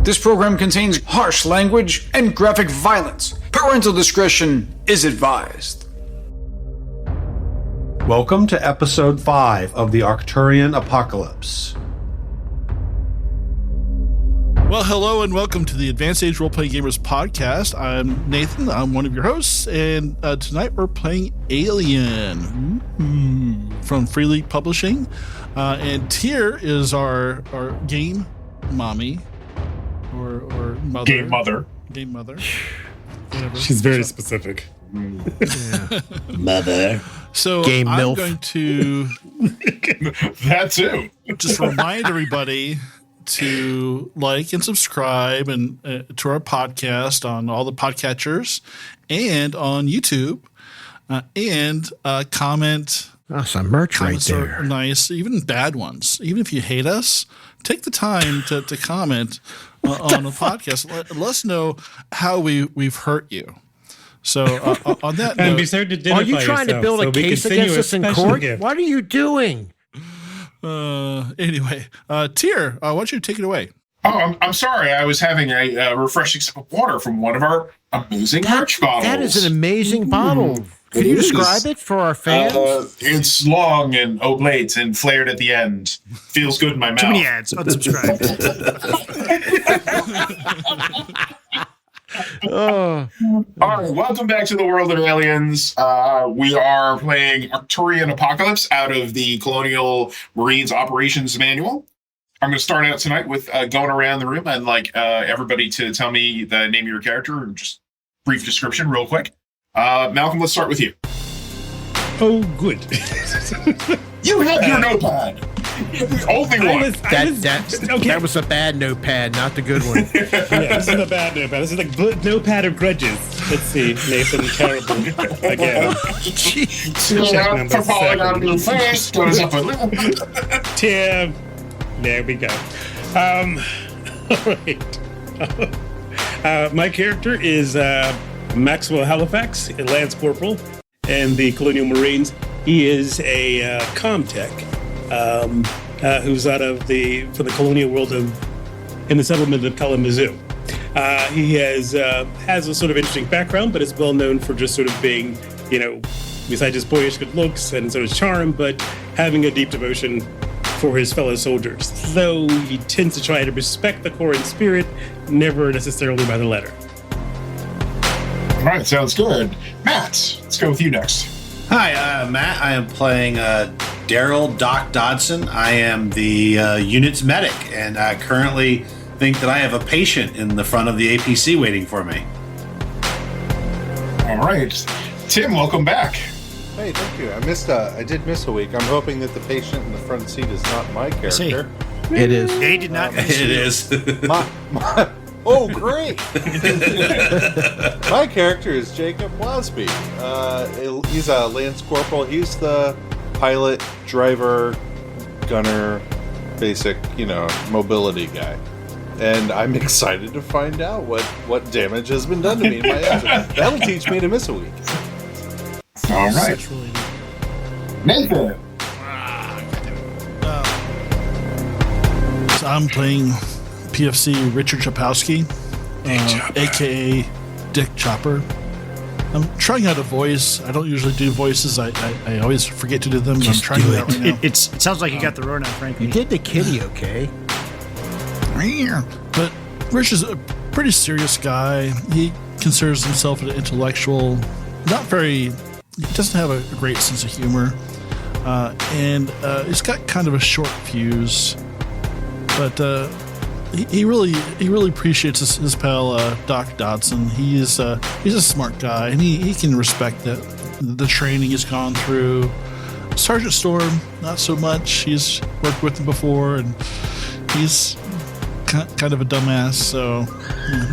This program contains harsh language and graphic violence. Parental discretion is advised. Welcome to episode 5 of the Arcturian Apocalypse. Well, hello and welcome to the Advanced Age Role-Playing Gamers podcast. I'm Nathan. I'm one of your hosts, and tonight we're playing Alien from Free League Publishing. And Tyr is our game mommy or mother. Game mother. Whatever. She's very specific. Yeah. Mother. So Game I'm MILF. going to That too. just remind everybody to like and subscribe and to our podcast on all the podcatchers and on YouTube, and comment. Oh, some merch right Comments are there. nice, even bad ones. Even if you hate us, take the time to comment on the podcast. Let us know how we've hurt you. So on that And note, be certain to identify Are you trying to build a case against us in court? What are you doing? anyway, Tyr, why don't you take it away? Oh, I'm sorry. I was having a refreshing sip of water from one of our amazing merch bottles. That is an amazing bottle. Can you describe it for our fans? It's long and oblate and flared at the end. Feels good in my mouth. Too many ads. Unsubscribe. Oh, All right, welcome back to the world of aliens. We are playing Arcturian Apocalypse out of the Colonial Marines Operations Manual. I'm going to start out tonight with going around the room and everybody to tell me the name of your character and just brief description real quick. Malcolm, let's start with you. Oh, good. You have your notepad. The only one. that was a bad notepad, not the good one. Yeah, this is a bad notepad. This is like notepad of grudges. Let's see, Nathan Terrible again. Check number For falling out of 7. your face, goes up a little. Tim. There we go. All right. My character is Maxwell Halifax, a Lance Corporal, and the Colonial Marines. He is a comtech who's out of for the colonial world in the settlement of Kalamazoo. He has a sort of interesting background, but is well known for just sort of being, besides his boyish good looks and sort of charm, but having a deep devotion for his fellow soldiers. Though he tends to try to respect the core and spirit, never necessarily by the letter. All right, sounds good. Matt, let's go with you next. Hi, Matt. I am playing Daryl Doc Dodson. I am the unit's medic, and I currently think that I have a patient in the front of the APC waiting for me. All right. Tim, welcome back. Hey, thank you. I did miss a week. I'm hoping that the patient in the front seat is not my character. It is. They did not. It is. Oh, great! My character is Jacob Wasby. He's a Lance Corporal. He's the pilot, driver, gunner, basic, mobility guy. And I'm excited to find out what damage has been done to me in my engine. That'll teach me to miss a week. All right. Nathan. So I'm playing PFC Richard Chapowski, a.k.a. Dick Chopper. I'm trying out a voice. I don't usually do voices. I always forget to do them. I'm trying it out right now. It sounds like you got the Rona, frankly. You did the kitty, okay? But Rich is a pretty serious guy. He considers himself an intellectual. He doesn't have a great sense of humor. And he's got kind of a short fuse. But he really appreciates his pal Doc Dodson. He's a smart guy, and he can respect the training he's gone through. Sergeant Storm, not so much. He's worked with him before, and he's kind of a dumbass, so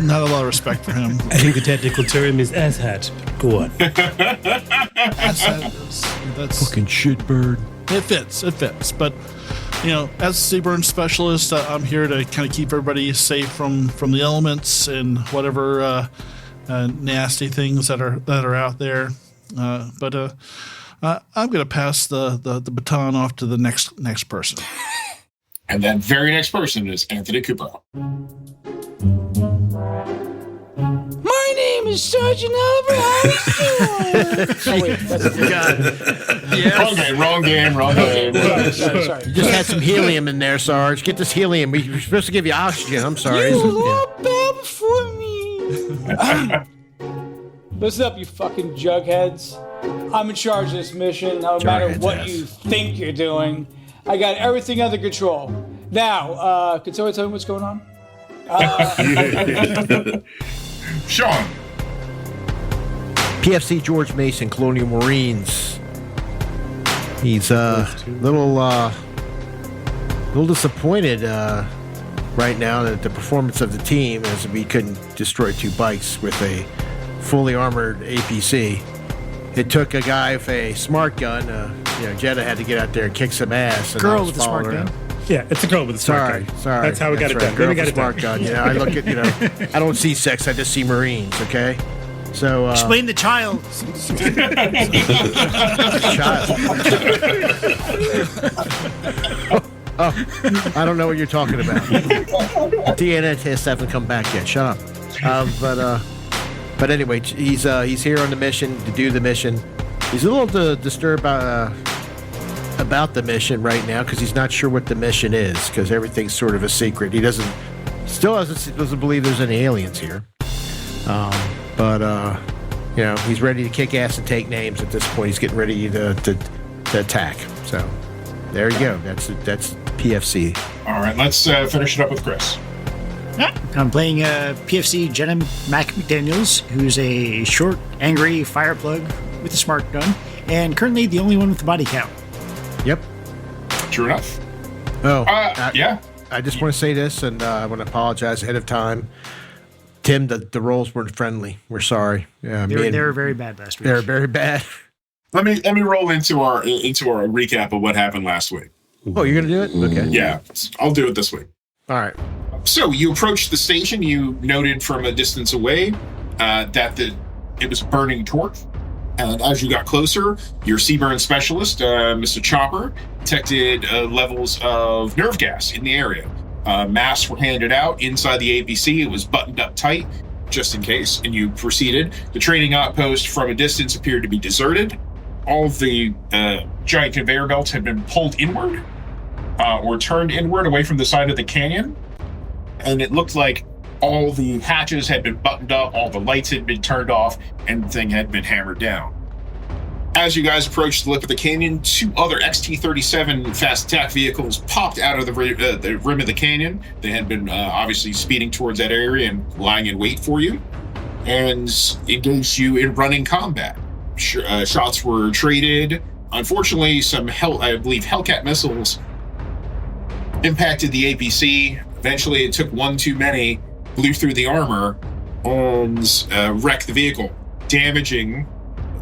not a lot of respect for him. I think the technical term is asshat. Go on. That's Fucking shitbird. It fits. But as a Seaburn specialist, I'm here to kind of keep everybody safe from the elements and whatever nasty things that are out there. But I'm going to pass the baton off to the next person. And that very next person is Anthony Cooper. is Sergeant Oliver Howard. Oh, wait, that's Wrong game. Sorry. You just had some helium in there, Sarge. Get this helium. We're supposed to give you oxygen. I'm sorry. You were bad before me. Listen up, you fucking jugheads. I'm in charge of this mission, no matter what you think you're doing. I got everything under control. Now, can someone tell me what's going on? Sean. PFC George Mason, Colonial Marines. He's a little disappointed right now at the performance of the team, as we couldn't destroy 2 bikes with a fully armored APC. It took a guy with a smart gun. Jeddah had to get out there and kick some ass. And girl with a smart gun. Yeah, it's a girl with a smart gun. Sorry. That's how we got it done. Girl We got with a it smart done. gun. I look at, I don't see sex. I just see Marines, okay? So, Explain the child. I don't know what you're talking about. DNA tests haven't come back yet. Shut up. But anyway, he's here on the mission to do the mission. He's a little disturbed about the mission right now because he's not sure what the mission is, because everything's sort of a secret. He doesn't believe there's any aliens here. But he's ready to kick ass and take names at this point. He's getting ready to attack. So there you go. That's PFC. All right, let's finish it up with Chris. I'm playing PFC Jenna McDaniels, who's a short, angry fireplug with a smart gun, and currently the only one with the body count. Yep. True enough. Oh, yeah. I just want to say this, and I want to apologize ahead of time. Tim, the roles weren't friendly. We're sorry. They were very bad last week. They were very bad. Let me roll into our recap of what happened last week. Oh, you're gonna do it? Okay. Yeah, I'll do it this week. All right. So you approached the station. You noted from a distance away that it was a burning torch. And as you got closer, your Seaburn specialist, Mr. Chopper, detected levels of nerve gas in the area. Masks were handed out inside the APC. It was buttoned up tight, just in case, and you proceeded. The training outpost from a distance appeared to be deserted. All of the giant conveyor belts had been pulled inward or turned inward away from the side of the canyon. And it looked like all the hatches had been buttoned up, all the lights had been turned off, and the thing had been hammered down. As you guys approached the lip of the canyon, 2 other XT-37 fast attack vehicles popped out of the rim of the canyon. They had been obviously speeding towards that area and lying in wait for you, and engaged you in running combat. Shots were traded. Unfortunately, some Hellcat missiles impacted the APC. Eventually, it took one too many, blew through the armor, and wrecked the vehicle, damaging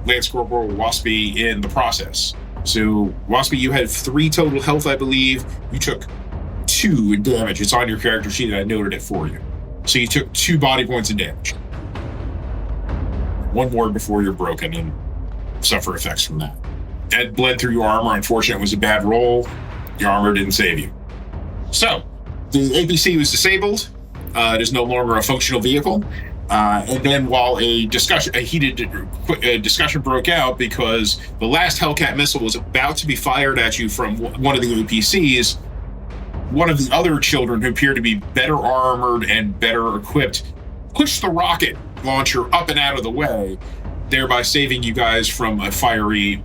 Lance Corporal Waspy in the process. So, Waspy, you had 3 total health, I believe. You took 2 in damage. It's on your character sheet, and I noted it for you. So you took 2 body points in damage. 1 more before you're broken and suffer effects from that. That bled through your armor. Unfortunately, it was a bad roll. Your armor didn't save you. So, the APC was disabled. It is no longer a functional vehicle. And then while a heated discussion broke out because the last Hellcat missile was about to be fired at you from one of the APCs, one of the other children who appeared to be better armored and better equipped pushed the rocket launcher up and out of the way, thereby saving you guys from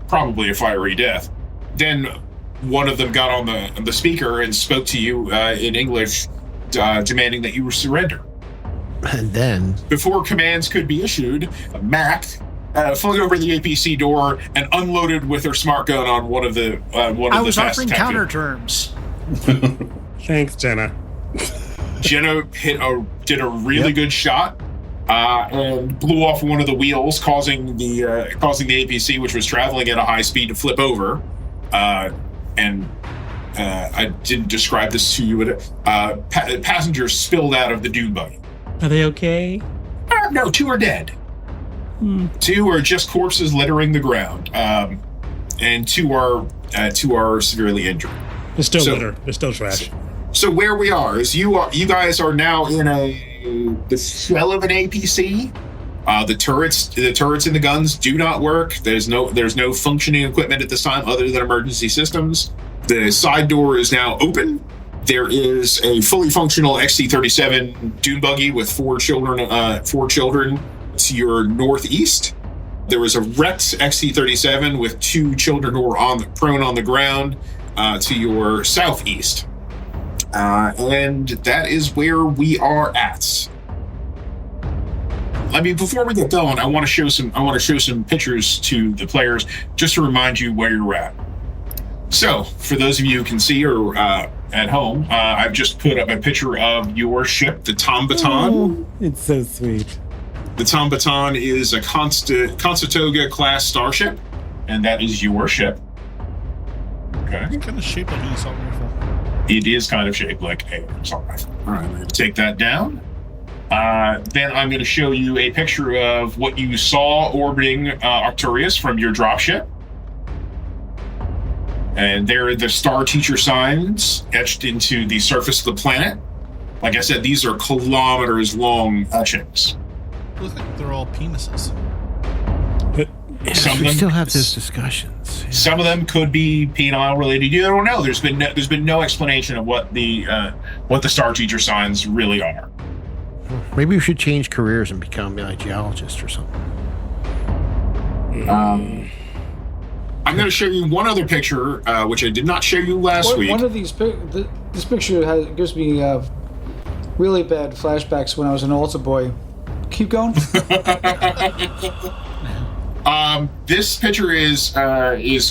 probably a fiery death. Then one of them got on the speaker and spoke to you in English, demanding that you surrender. And then, before commands could be issued, Mac flung over the APC door and unloaded with her smart gun on one of the I was offering counter terms. Thanks, Jenna. Jenna did a really good shot and blew off one of the wheels, causing the APC, which was traveling at a high speed, to flip over. And I didn't describe this to you, but passengers spilled out of the dune buggy. Are they okay? No, 2 are dead. 2 are just corpses littering the ground, and 2 are severely injured. They're still litter. They're still trash. So where we are is you guys are now in the shell of an APC, The turrets and the guns do not work. There's no functioning equipment at this time other than emergency systems. The side door is now open. There is a fully functional XT-37 dune buggy with four children to your northeast. There was a wrecked XT-37 with 2 children who were prone on the ground to your southeast. And that is where we are at. I mean, before we get going, I want to show some pictures to the players just to remind you where you're at. So, for those of you who can see or at home, I've just put up a picture of your ship, the Tombaton. Oh, it's so sweet. The Tombaton is a Constatoga class starship, and that is your ship. Okay. It's kind of shaped like an assault rifle. It is kind of shaped like an assault rifle. All right, I'm going to take that down. Then I'm going to show you a picture of what you saw orbiting Arcturus from your dropship. And there are the star teacher signs etched into the surface of the planet. Like I said, these are kilometers long etchings. Looks like they're all penises. We still have those discussions. Yeah. Some of them could be penile related. You don't know. There's been no explanation of what the star teacher signs really are. Maybe we should change careers and become a geologist or something. I'm going to show you one other picture, which I did not show you last week. One of these, this picture gives me really bad flashbacks when I was an altar boy. Keep going. This picture is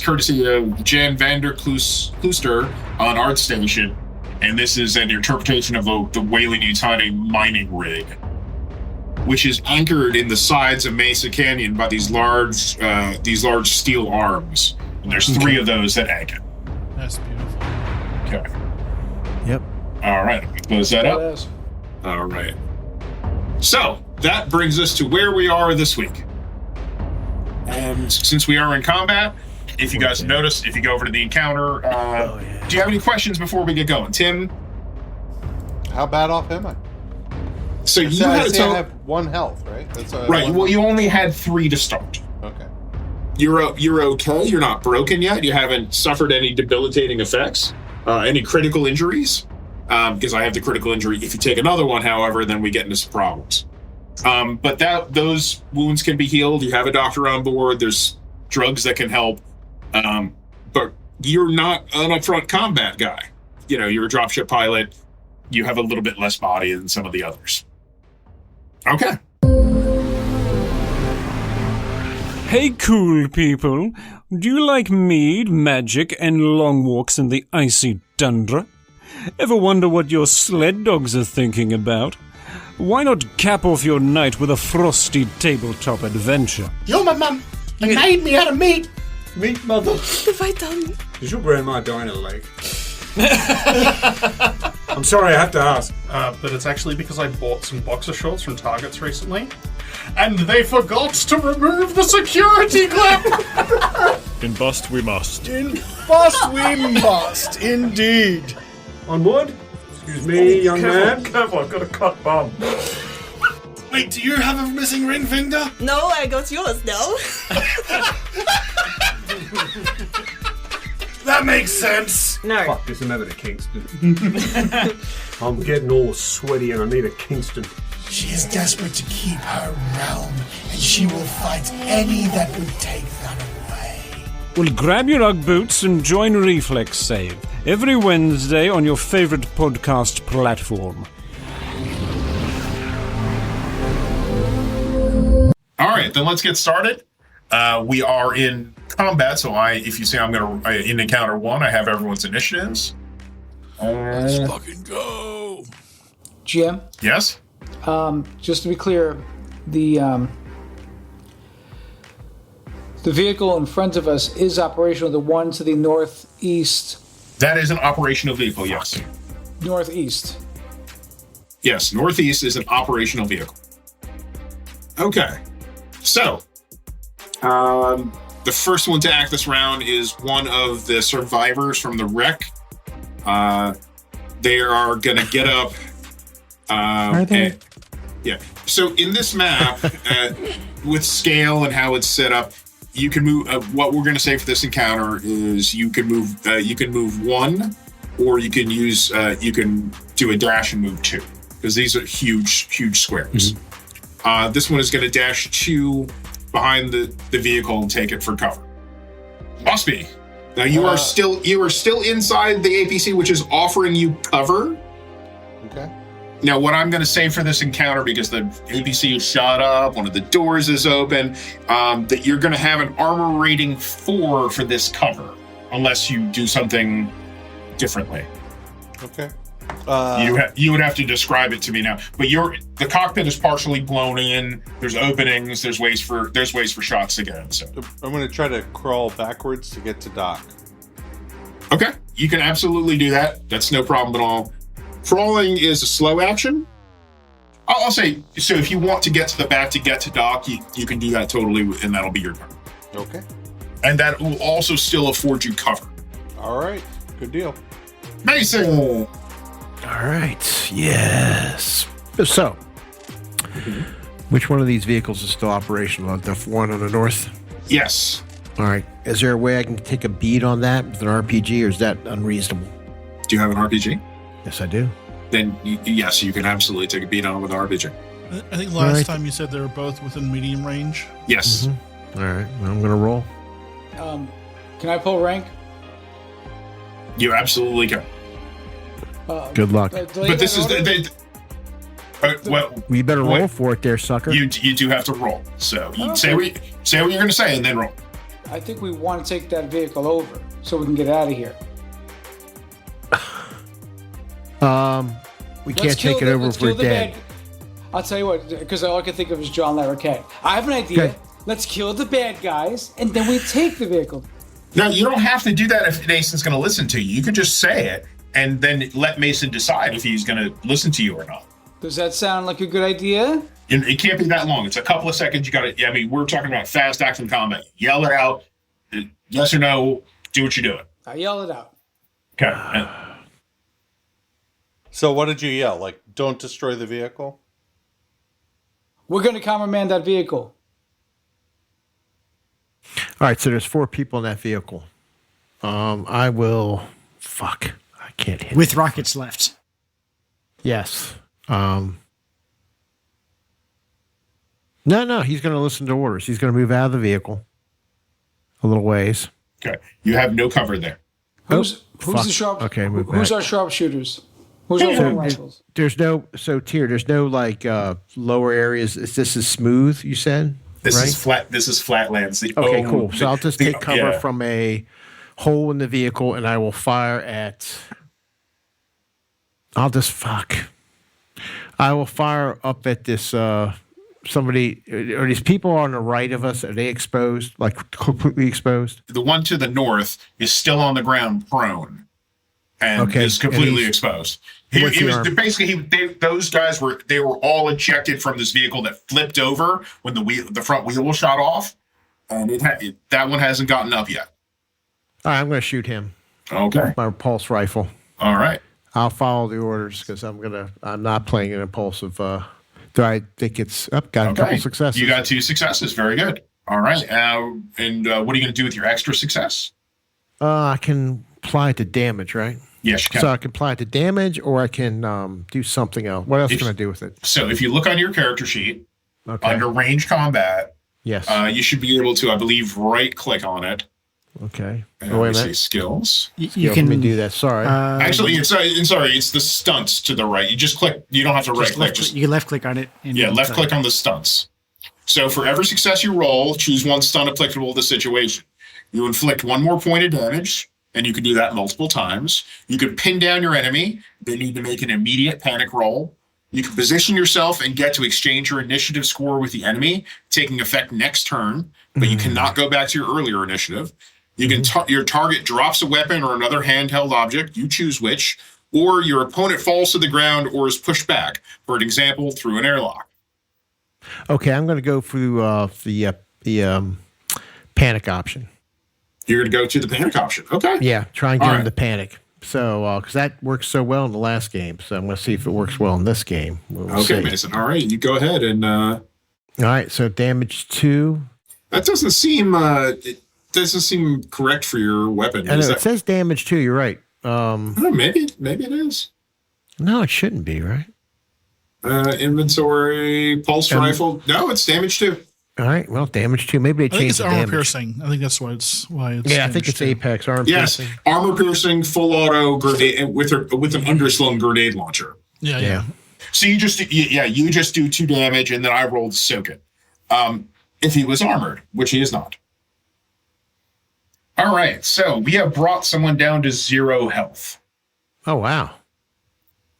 courtesy of Jan van der Klooster on ArtStation, and this is an interpretation of the Weyland-Yutani mining rig, which is anchored in the sides of Mesa Canyon by these large steel arms. And there's 3 of those that anchor. That's beautiful. Okay. Yep. All right. I'm gonna close that up. All right. So that brings us to where we are this week. And since we are in combat, if you guys notice, if you go over to the encounter, do you have any questions before we get going, Tim? How bad off am I? So you had I have 1 health, right? That's right. Well, you only had 3 to start. Okay. You're okay. You're not broken yet. You haven't suffered any debilitating effects, any critical injuries, because I have the critical injury. If you take another one, however, then we get into some problems. But those wounds can be healed. You have a doctor on board. There's drugs that can help. But you're not an upfront combat guy. You know, you're a dropship pilot. You have a little bit less body than some of the others. Okay. Hey, cool people. Do you like mead, magic, and long walks in the icy tundra? Ever wonder what your sled dogs are thinking about? Why not cap off your night with a frosty tabletop adventure? You're my mum. You made me out of meat. Meat mother. If I done? Is your grandma dying of leg? I'm sorry, I have to ask. But it's actually because I bought some boxer shorts from Targets recently, and they forgot to remove the security clip! In bust we must. In bust we must, indeed. Onward. Excuse me, young man. Careful, I've got a cut bum. Wait, do you have a missing ring finger? No, I got yours now. That makes sense. No. Fuck this, I'm having a Kingston. I'm getting all sweaty and I need a Kingston. She is desperate to keep her realm, and she will fight any that would take that away. Well, grab your Ugg boots and join Reflex Save every Wednesday on your favorite podcast platform. All right, then let's get started. We are in combat, so if you see I'm going to, in encounter 1, I have everyone's initiatives. Let's fucking go. GM? Yes? Just to be clear, the vehicle in front of us is operational. The one to the northeast. That is an operational vehicle, yes. Northeast. Yes, northeast is an operational vehicle. Okay. So, the first one to act this round is one of the survivors from the wreck. They are going to get up. Yeah. So in this map, with scale and how it's set up, you can move. What we're going to say for this encounter is you can move. You can move 1, or you can use. You can do a dash and move 2, because these are huge squares. Mm-hmm. This one is going to dash 2 behind the vehicle and take it for cover. Must be. Now you are still inside the APC, which is offering you cover. Okay. Now, what I'm going to say for this encounter, because the APC is shot up, one of the doors is open, that you're going to have an armor rating 4 for this cover, unless you do something differently. Okay. You would have to describe it to me now. But the cockpit is partially blown in. There's openings. There's ways for shots to get in. So I'm going to try to crawl backwards to get to Doc. Okay, you can absolutely do that. That's no problem at all. Crawling is a slow action. I'll say, so if you want to get to the back to get to Doc, you can do that totally, and that'll be your turn. Okay. And that will also still afford you cover. All right, good deal. Mason! All right, yes. So, which one of these vehicles is still operational? The one on the north? Yes. All right. Is there a way I can take a bead on that with an RPG, or is that unreasonable? Do you have an RPG? Yes, I do. Then yes, you can absolutely take a beat on it with an RPG. I think last time you said they were both within medium range. Yes. Mm-hmm. All right. Well, I'm going to roll. Can I pull rank? You absolutely can. Good luck. But this is well. You better roll for it, there, sucker. You do have to roll. So you say what you're going to say, and then roll. I think we want to take that vehicle over so we can get out of here. We can't take it over if we're dead. I'll tell you what, because all I can think of is John Larroquette. I have an idea. Okay. Let's kill the bad guys, and then we take the vehicle. Now, you don't have to do that if Mason's going to listen to you. You can just say it, and then let Mason decide if he's going to listen to you or not. Does that sound like a good idea? It can't be that long. It's a couple of seconds. You got to. I mean, we're talking about fast action combat. Yell it out. Yes or no. Do what you're doing. I yell it out. Okay. So what did you yell? Like, don't destroy the vehicle? We're going to countermand that vehicle. All right, so there's 4 people in that vehicle. I will... Fuck. I can't hit with rockets left. Yes. No, he's going to listen to orders. He's going to move out of the vehicle a little ways. Okay. You have no cover there. Who's the sharp? Okay, move Who's back. our sharpshooters? Who's our long rifles? There's no like lower areas. This is smooth, you said? This right? is flat. This is flatlands. Okay, cool. So I'll just take cover from a hole in the vehicle, and I will fire at. I will fire up at this. Somebody. Are these people on the right of us? Are they exposed? Like completely exposed? The one to the north is still on the ground, prone, and is completely exposed. Those guys were all ejected from this vehicle that flipped over when the front wheel was shot off, and that one hasn't gotten up yet. All right, I'm going to shoot him. Okay. My pulse rifle. All right. I'll follow the orders because I'm not playing an impulsive. Do I think it's up? Got a couple successes. You got 2 successes. Very good. All right. And what are you going to do with your extra success? I can apply it to damage, right? Yes, you can. So I can apply it to damage, or I can do something else. What else can I do with it? So if you look on your character sheet, under range combat, yes, you should be able to, I believe, right-click on it. Okay. Wait a minute. Skills. You can do that. Sorry. Actually, it's the stunts to the right. You just click. You don't have to right-click. You can left-click on it. Left-click on the stunts. So for every success you roll, choose one stunt applicable to the situation. You inflict 1 more point of damage, and you can do that multiple times. You can pin down your enemy. They need to make an immediate panic roll. You can position yourself and get to exchange your initiative score with the enemy, taking effect next turn, but you cannot go back to your earlier initiative. You can your target drops a weapon or another handheld object, you choose which, or your opponent falls to the ground or is pushed back, for an example, through an airlock. Okay, I'm going to go through the panic option. You're going to go to the panic option. Okay. Yeah, try and get him to panic. So, because that worked so well in the last game, so I'm going to see if it works well in this game. We'll see. Mason. All right, you go ahead and. All right, so damage 2. That doesn't seem. It doesn't seem correct for your weapon. I know it says damage 2. You're right. Maybe it is. No, it shouldn't be, right? Inventory, pulse rifle. No, it's damage 2. All right, well, damage 2. Maybe they I think changed it's the armor damage. piercing. I think that's why it's Yeah, I think it's Apex armor piercing. Yes, armor piercing, full auto grenade with an underslung grenade launcher. Yeah. So you just do 2 damage, and then I rolled to soak it. If he was armored, which he is not. All right, so we have brought someone down to 0 health. Oh, wow.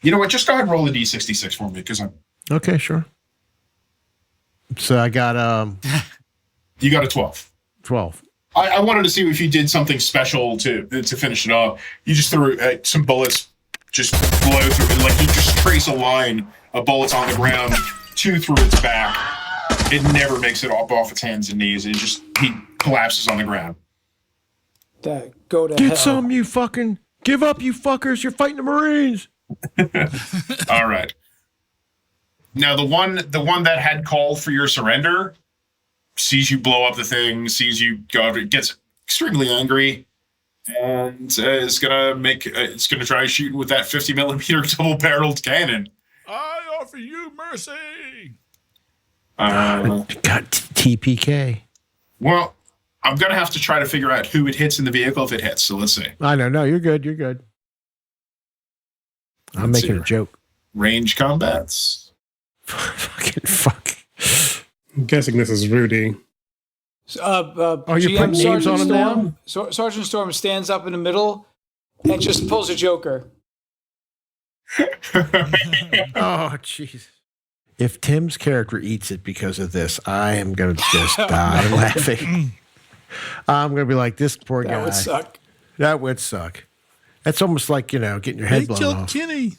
You know what? Just go ahead and roll a d66 for me, because I'm... Okay, sure. So I got... You got a 12. 12. I wanted to see if you did something special to finish it off. You just threw some bullets, just blow through it. Like, you just trace a line of bullets on the ground, 2 through its back. It never makes it off its hands and knees. He collapses on the ground. Go to Get hell. some, you fucking... Give up, you fuckers. You're fighting the Marines. All right. Now, the one that had called for your surrender sees you blow up the thing, sees you go, gets extremely angry, and is gonna try shooting with that 50 millimeter double-barreled cannon. I offer you mercy. Got TPK. Well, I'm gonna have to try to figure out who it hits in the vehicle if it hits. So let's see. I know. No, you're good. I'm Let's making see. a joke. Range combats. Fuck. I'm guessing this is Rudy. Oh, you're GM putting names on him now? Sergeant Storm stands up in the middle and just pulls a Joker. Oh, jeez. If Tim's character eats it because of this, I am going to just die laughing. I'm going to be like, this poor guy. That would suck. That would suck. That's almost like, getting your head They blown killed off. Kenny.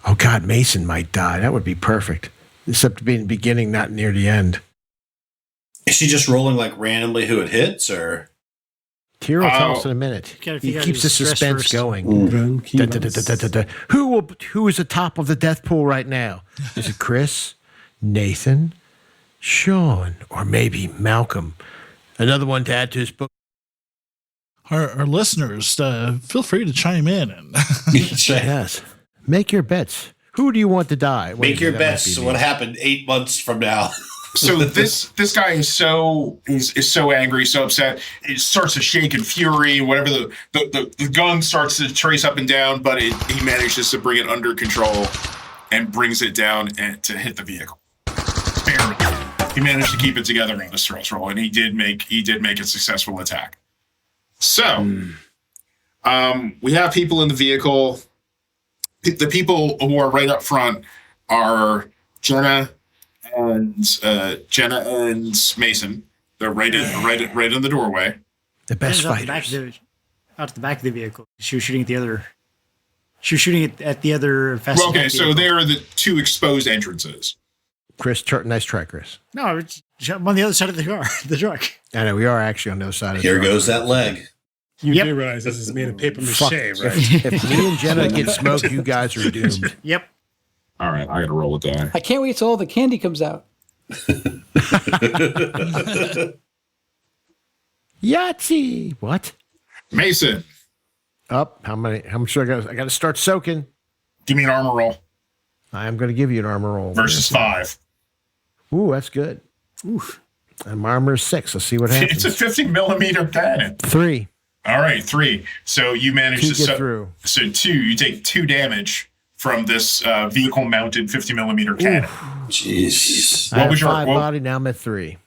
Oh, God, Mason might die. That would be perfect. Except to be in the beginning, not near the end. Is she just rolling like randomly who it hits, or? Tira will tell us in a minute. He keeps the suspense going. Who is atop of the death pool right now? Is it Chris, Nathan, Sean, or maybe Malcolm? Another one to add to his book. Our listeners, feel free to chime in. And Yes. Make your bets. Who do you want to die? Make your bets. What happened 8 months from now? So this guy is so angry, so upset. It starts to shake in fury. Whatever the gun starts to trace up and down, but he manages to bring it under control and brings it down and to hit the vehicle. Barely. He managed to keep it together on the stress roll, and he did make a successful attack. So we have people in the vehicle. The people who are right up front are Jenna and Mason. They're right in the doorway. The best fighters. Out to the back of the vehicle. She was shooting at the other. She was shooting at the other. Well, okay, so there are the 2 exposed entrances. Chris, nice try, Chris. No, I'm on the other side of the car, the truck. I know, we are actually on the other side of the Here truck. goes that leg. You do realize this is made of paper mache, Fuck. right? If me and Jenna get smoked, you guys are doomed. Yep. All right, I got to roll a die. I can't wait till all the candy comes out. Yahtzee! What? Mason. Up. How much do I got? I got to start soaking. Give me an armor roll. I am going to give you an armor roll. Versus 5. Ooh, that's good. Oof. And my armor is 6. Let's see what happens. It's a 50 millimeter cannon. 3. All right, 3. So you managed to get through. So 2. You take 2 damage from this vehicle-mounted 50 millimeter cannon. Jeez. I had 5 body. Now I'm at 3.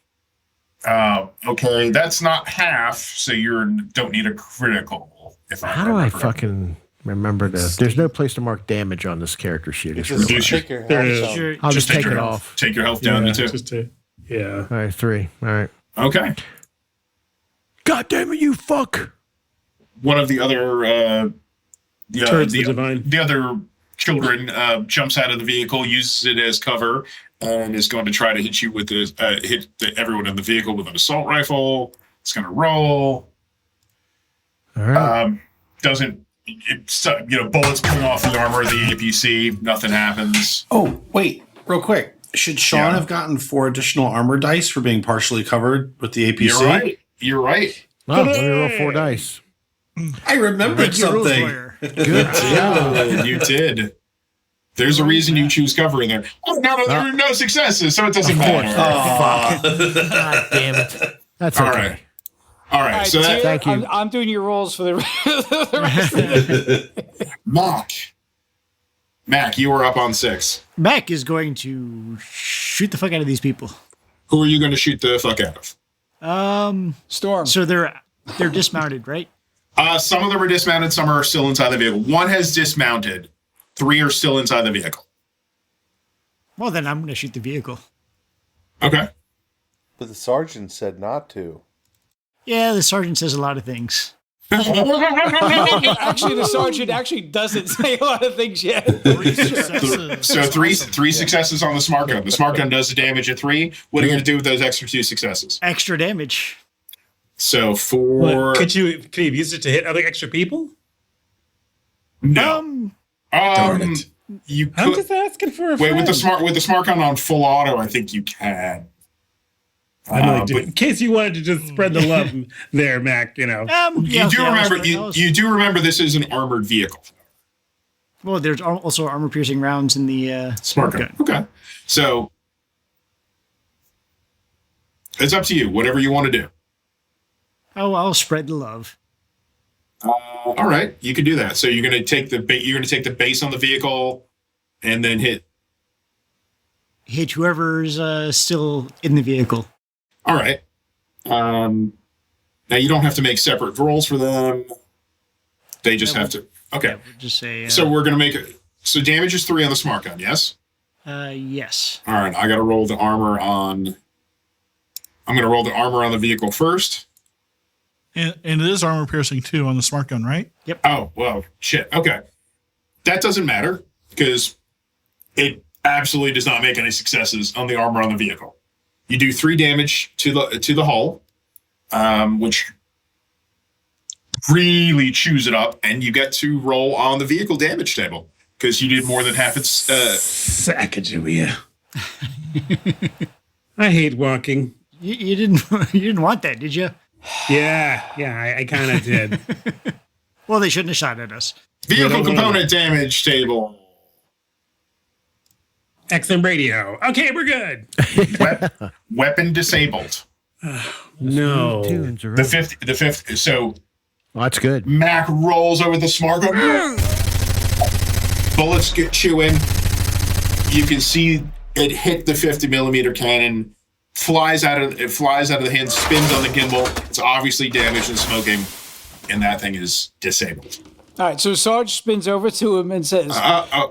Okay, that's not half. So you don't need a critical. How do I fucking remember this? There's no place to mark damage on this character sheet. It's Just really take your There health is. down. I'll just take your it health. off. Take your health down to 2. Yeah. All right, 3. All right. Okay. God damn it, you fuck! One of the other Towards the divine. the other children jumps out of the vehicle, uses it as cover, and is going to try to hit you with everyone in the vehicle with an assault rifle. It's going to roll. All right. Doesn't bullets coming off the armor of the APC. Nothing happens. Oh, wait, real quick. Should Sean have gotten 4 additional armor dice for being partially covered with the APC? You're right. Well, let me roll 4 dice. I remembered something. Good job. You did. There's a reason you choose cover in there. Oh, no, there are no successes, so it doesn't matter. Fuck. God damn it. That's all okay. right. All right. So Tia, thank you. I'm doing your rolls for the rest of the Mac, you are up on 6. Mac is going to shoot the fuck out of these people. Who are you going to shoot the fuck out of? Storm. So they're dismounted, right? Some of them are dismounted. Some are still inside the vehicle. 1 has dismounted. 3 are still inside the vehicle. Well, then I'm going to shoot the vehicle. Okay. But the sergeant said not to. Yeah, the sergeant says a lot of things. Actually, the sergeant actually doesn't say a lot of things yet. So three successes on the smart gun. The smart gun does the damage at 3. What are you going to do with those extra 2 successes? Extra damage. So 4. Could you use it to hit other extra people? No. Darn it. You could, I'm just asking for a wait friend. with the smart gun on full auto. I think you can. In case you wanted to just spread the love there, Mac. You do remember this is an armored vehicle. Well, there's also armor-piercing rounds in the smart gun. Okay, so it's up to you. Whatever you want to do. Oh, I'll spread the love. All right, you can do that. So you're going to take the base on the vehicle, and then hit whoever's still in the vehicle. All right. Now you don't have to make separate rolls for them. They just have to. Okay. We'll just say. So we're going to make it. So damage is 3 on the smart gun. Yes. Yes. All right. I got to roll the armor on. I'm going to roll the armor on the vehicle first. And it is armor piercing too on the smart gun, right? Yep. Oh, well, shit. Okay. That doesn't matter because it absolutely does not make any successes on the armor on the vehicle. You do 3 damage to the hull, which really chews it up, and you get to roll on the vehicle damage table because you did more than half its. Sacagawea. I hate walking. You didn't want that, did you? Yeah, I kind of did. Well, they shouldn't have shot at us. Vehicle component damage table. XM radio. Okay, we're good. Weapon disabled. No. The fifth. So that's good. Mac rolls over the smart gun. Bullets get chewing. You can see it hit the 50mm cannon. Flies out of the hand, spins on the gimbal. It's obviously damaged and smoking, and that thing is disabled. All right, so Sarge spins over to him and says,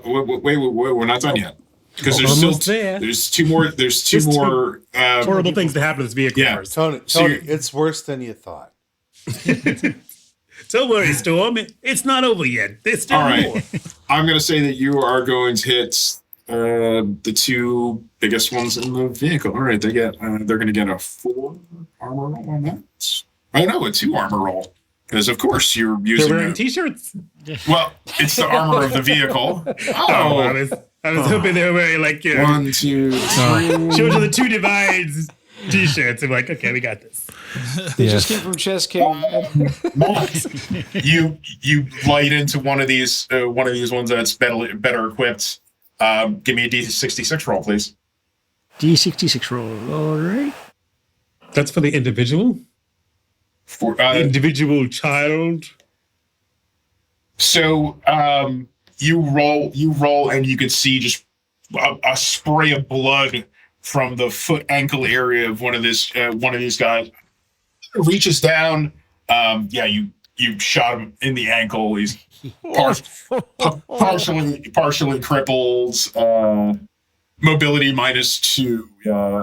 wait, we're not done yet. Because there's two more horrible things to happen to this vehicle. Yeah. First. Tony, it's worse than you thought. Don't worry, Storm. It's not over yet. There's still more. I'm going to say that you are going to hit the 2 biggest ones in the vehicle. All right, they're going to get a 4 armor roll on that. I know, a 2 armor roll. Because, of course, you're using... They're wearing T-shirts? Well, it's the armor of the vehicle. I was hoping they were wearing, 1, 2, 3... Shows are the 2 divides T-shirts. I'm like, okay, we got this. They just came from Chess King. You light into one of these ones that's better equipped. Give me a D66 roll, please. D66 roll. All right. That's for the individual? For individual child? So you roll, and you can see just a spray of blood from the foot ankle area of one of these guys. Reaches down. You shot him in the ankle. He's partially crippled. Mobility -2.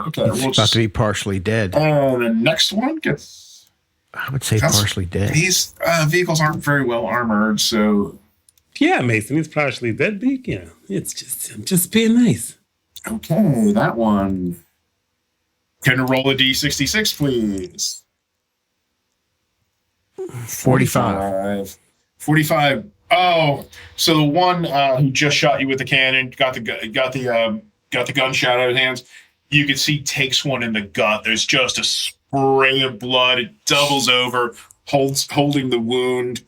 Okay, It's about to be partially dead. The next one gets. I would say partially dead. These vehicles aren't very well armored, so. Yeah, Mason, he's partially dead, but I'm just being nice. Okay, that one. Can you roll a D66, please? 45. 45 Oh, so the one who just shot you with the cannon got the gunshot out of his hands. You can see takes one in the gut. There's just a spray of blood. It doubles over, holding the wound.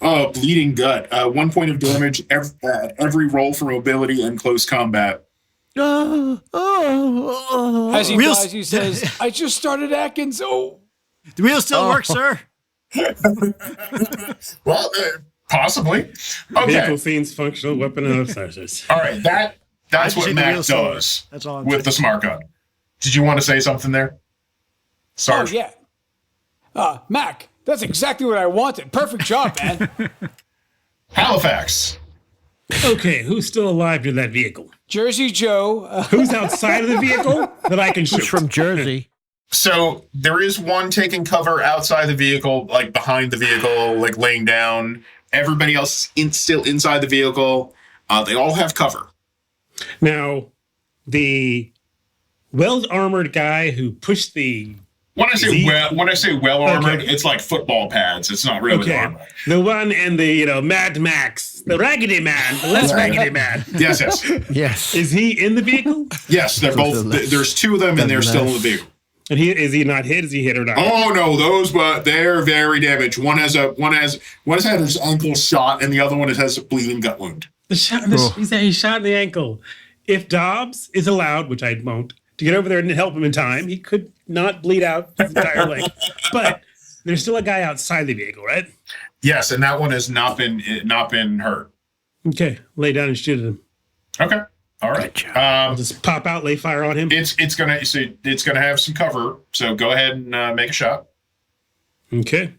Bleeding gut. 1 point of damage every roll for mobility and close combat. As he dies, he says, "I just started Atkins." Oh, the wheel still works, sir. Well, possibly. Okay. Vehicle scenes, functional weapon and obsessors. All right, that's what Mac does That's all with the smart gun. Did you want to say something there? Sarge? Oh, yeah. Mac, that's exactly what I wanted. Perfect job, man. Halifax. Okay, who's still alive in that vehicle? Jersey Joe. Who's outside of the vehicle that I can shoot? Who's from Jersey? So there is one taking cover outside the vehicle, like behind the vehicle, like laying down. Everybody else still inside the vehicle. They all have cover. Now, the well-armored guy who pushed the... When I say well armored, it's like football pads. It's not really armor. The one in the Mad Max, the Raggedy Man, the less Raggedy Man. Yes. Yes. Is he in the vehicle? Yes, they're both. There's two of them, and they're still in the vehicle. And is he not hit? Is he hit or not? Oh no, but they're very damaged. One has had his ankle shot, and the other one has a bleeding gut wound. He shot in the ankle. If Dobbs is allowed, which I won't, to get over there and help him in time, he could not bleed out his entire leg. But there's still a guy outside the vehicle, right? Yes, and that one has not been hurt. Okay, lay down and shoot at him. Okay, all right. I'll just pop out, lay fire on him. It's gonna have some cover, so go ahead and make a shot. Okay.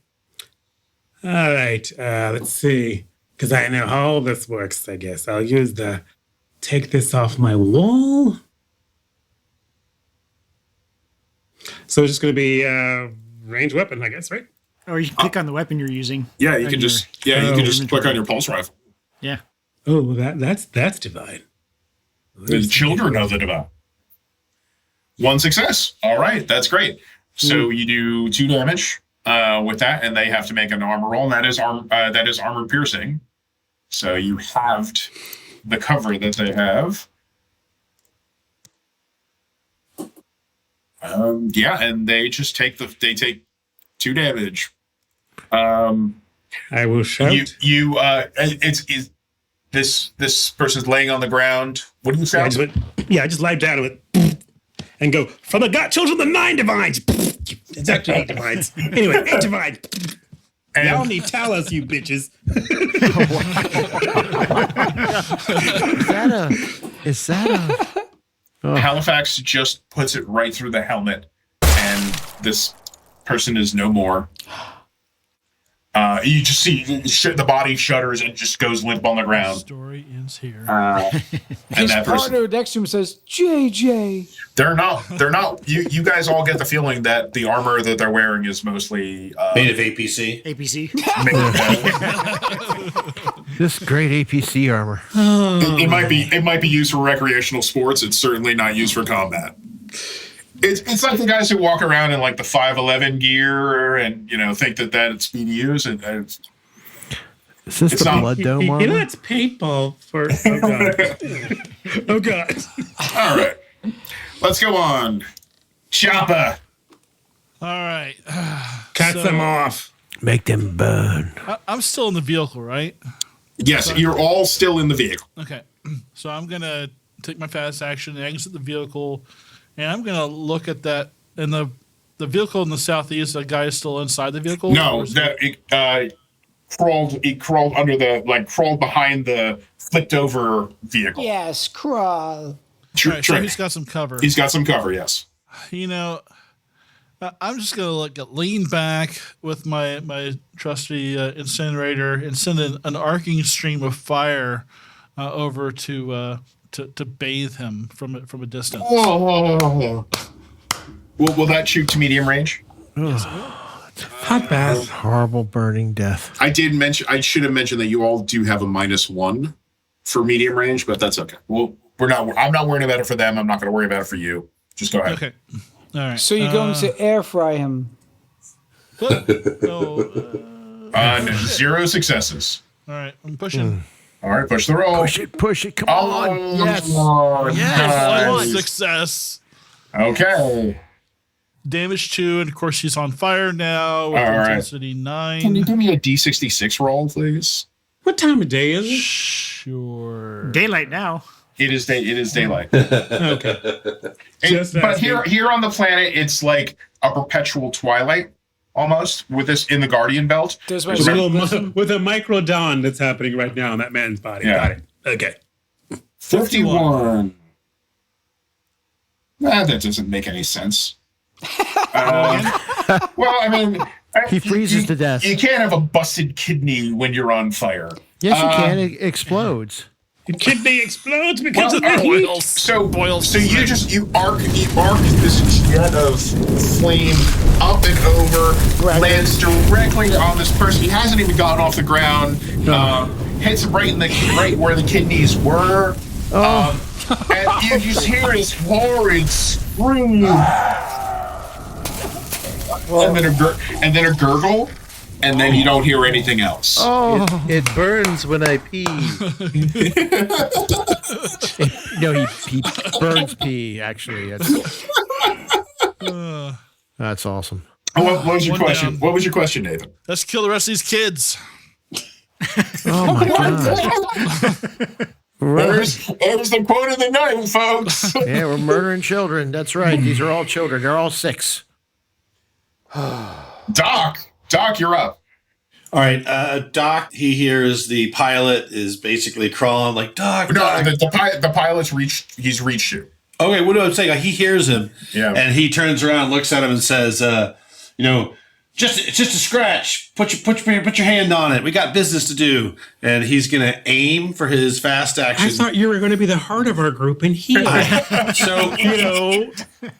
All right. Let's see, because I know how this works. I guess I'll use take this off my wall. So it's just going to be a ranged weapon, I guess, right? Or you can click on the weapon you're using. Yeah, you can just click on your pulse rifle. Yeah. Oh, that's divine. The children of the divine. 1 success. All right, that's great. So you do 2 damage with that, and they have to make an armor roll. And that is armor piercing. So you halved the cover that they have. And they just take 2 damage. I will shout. This person's laying on the ground. What do you shout? I just lie down with and go, from the gut, children, the 9 divines. It's actually 8 divines. Anyway, 8 divines. And y'all need Talos, you bitches. Is that a... Halifax just puts it right through the helmet, and this person is no more. You just see the body shudders and just goes limp on the ground. Story ends here. And his partner next to him says, "JJ." They're not. You guys all get the feeling that the armor that they're wearing is mostly made of APC. This great APC armor. It might be used for recreational sports. It's certainly not used for combat. It's like the guys who walk around in like the 511 gear and think that it's speedy use. And is this the blood dome armor? It's paintball for. Oh god. All right, let's go on. Choppa. All right. Cut them off. Make them burn. I'm still in the vehicle, right? Yes, you're all still in the vehicle. Okay. So I'm going to take my fast action, exit the vehicle, and I'm going to look at that. In the vehicle in the southeast, the guy is still inside the vehicle? No, crawled under crawled behind the flipped over vehicle. Yes, crawl. Right, so he's got some cover. He's got some cover, yes. I'm just going to lean back with my trusty incinerator and send an arcing stream of fire over to bathe him from a distance. Whoa. Will that shoot to medium range? Hot bath. Horrible burning death. I should have mentioned that you all do have a -1 for medium range, but that's okay. I'm not worrying about it for them. I'm not going to worry about it for you. Just go ahead. Okay. All right. So you're going to air fry him? 0 successes. All right, I'm pushing. All right, push the roll. Push it. Come on. Yes. Nice. One Success. Okay. Damage 2, and of course she's on fire now. With intensity 9. Can you give me a D66 roll, please? What time of day is it? Sure. Daylight now. It is daylight. Okay. But here on the planet, it's like a perpetual twilight, almost, with this in the Guardian Belt. With a micro dawn that's happening right now in that man's body. Yeah. Got it. Okay. 51. That doesn't make any sense. Well, I mean, he freezes to death. You can't have a busted kidney when you're on fire. Yes, you can. It explodes. The kidney explodes because of the heat. So you arc this jet of flame up and over, lands directly on this person. He hasn't even gotten off the ground. Hits him right where the kidneys were. And you just hear his horrid scream. And then a gurgle, and then you don't hear anything else. Oh, it burns when I pee. He burns pee. Actually, that's awesome. What was your question? Down. What was your question, Nathan? Let's kill the rest of these kids. Oh my god! There's the quote of the night, folks. Yeah, we're murdering children. That's right. These are all children. They're all 6. Doc, you're up. All right, Doc. He hears the pilot is basically crawling like Doc. No, Doc. the pilot's reached. He's reached you. Okay, what do I say? He hears him, and he turns around, looks at him, and says, it's just a scratch. Put your hand on it. We got business to do." And he's gonna aim for his fast action. I thought you were going to be the heart of our group and heal. So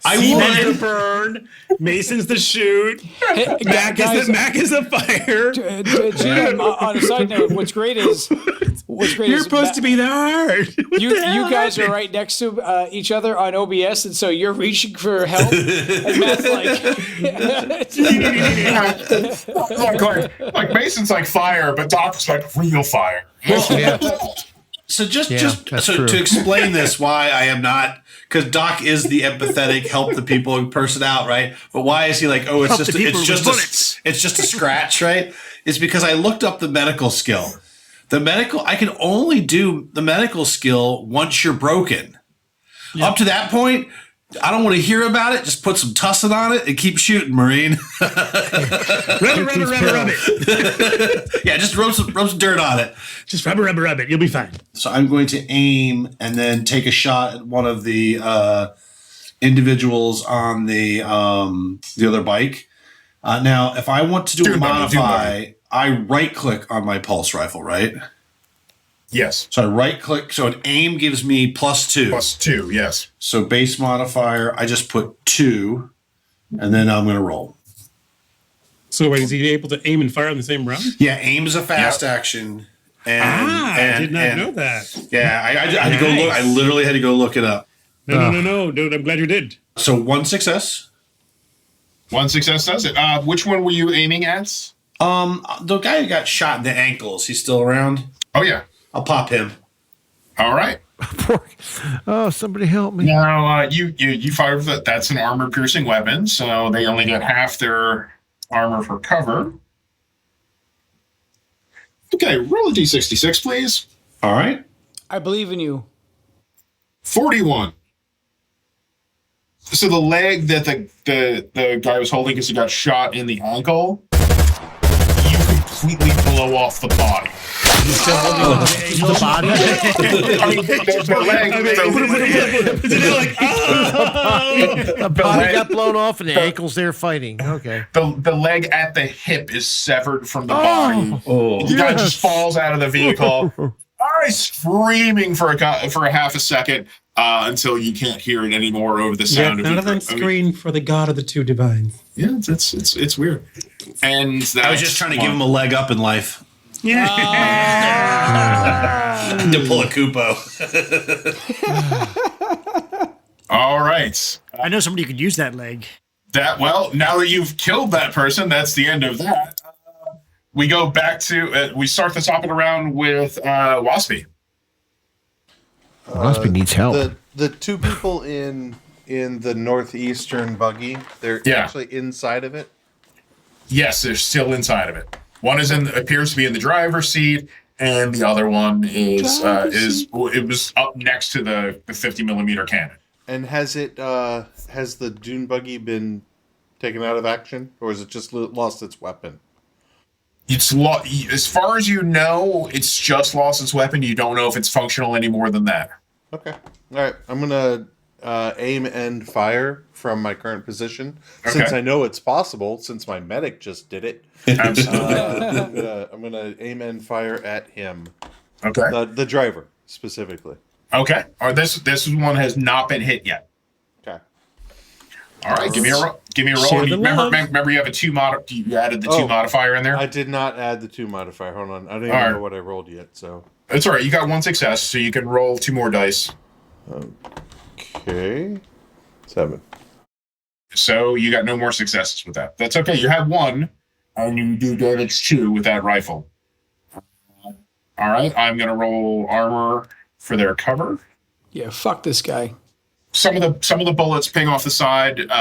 I want to burn. Mason's the shoot. Mac is the fire. Jim, on a side note, what's great is you're supposed to be the heart. You guys are right next to each other on OBS, and so you're reaching for help. And Matt's like Mason's like fire, but Doc's like real fire. So to explain this, why I am not, because Doc is the empathetic, help the people person out, right? But why is he like, it's just a scratch, right? It's because I looked up the medical skill. I can only do the medical skill once you're broken. Yep. Up to that point, I don't want to hear about it. Just put some tussin on it and keep shooting, Marine. rub it. Yeah, just rub some dirt on it. Just rub it. You'll be fine. So I'm going to aim and then take a shot at one of the individuals on the other bike. Now, if I want to do a modify, I right-click on my pulse rifle, right? Yes. So I right-click. So an aim gives me +2. +2, yes. So base modifier, I just put 2, and then I'm going to roll. So wait, is he able to aim and fire in the same round? Yeah, aim is a fast action. I did not know that. Yeah, I had to go look. I literally had to go look it up. No, dude, I'm glad you did. So 1 success. 1 success does it. Which one were you aiming at? The guy who got shot in the ankles, he's still around? Oh, yeah. I'll pop him. All right. Oh, somebody help me. Now, you fire with that. That's an armor-piercing weapon, so they only get half their armor for cover. Okay, roll a D66, please. All right. I believe in you. 41. So the leg that the guy was holding because he got shot in the ankle, you completely blow off the body. The body? The body got blown off and the ankle's there fighting. Okay. The leg at the hip is severed from the body. The guy just falls out of the vehicle. Screaming for a half a second until you can't hear it anymore over the sound of it. None of them scream for the God of the Two Divines. Yeah, it's weird. And I was just trying to give him a leg up in life. Yeah. To pull a Kupo. All right. I know somebody who could use that leg. Now that you've killed that person, that's the end of that. we go back to we start the top of the round with Waspy. Waspy needs help. The two people in the northeastern buggy, they're actually inside of it. Yes, they're still inside of it. One appears to be in the driver's seat, and the other one is it was up next to the 50mm cannon. And has the dune buggy been taken out of action, or has it just lost its weapon? As far as you know, it's just lost its weapon. You don't know if it's functional any more than that. Okay. All right. I'm gonna aim and fire from my current position, since I know it's possible. Since my medic just did it. Absolutely. I'm gonna aim and fire at him. Okay. The driver specifically. Okay. Or this one has not been hit yet. Okay. All right. Give me a roll. Remember, you have you added the 2 modifier in there. I did not add the 2 modifier. Hold on. I don't even know what I rolled yet. So that's all right. You got 1 success, so you can roll 2 more dice. Okay. 7. So you got no more successes with that. That's okay. You have 1, and you do damage 2 with that rifle. All right. I'm gonna roll armor for their cover. Yeah. Fuck this guy. Some of the bullets ping off the side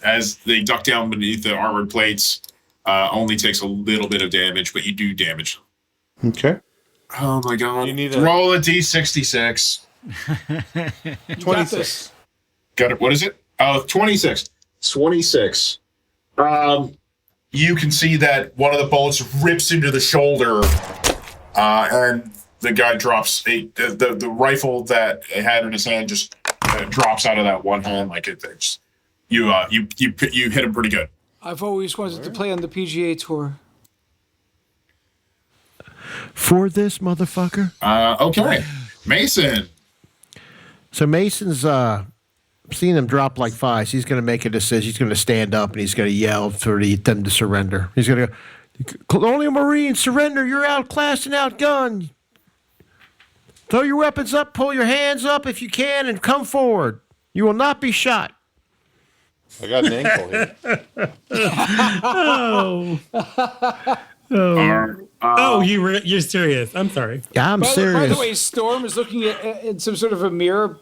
as they duck down beneath the armored plates. Only takes a little bit of damage, but you do damage. Okay. Oh my god! You need roll a d66. 26. Got it. What is it? Oh, 26. 26. You can see that one of the bullets rips into the shoulder, and the guy drops the rifle that he had in his hand just drops out of that one hand like it's you hit him pretty good. I've always wanted to play on the PGA Tour. For this motherfucker. Okay, Mason. So Mason's seen them drop like flies. He's going to make a decision. He's going to stand up and he's going to yell for them to surrender. He's going to go, Colonial Marines, surrender. You're outclassed and outgunned. Throw your weapons up, pull your hands up if you can, and come forward. You will not be shot. I got an ankle here. You're serious. I'm sorry. Yeah, I'm serious. By the way, Storm is looking at some sort of a mirror,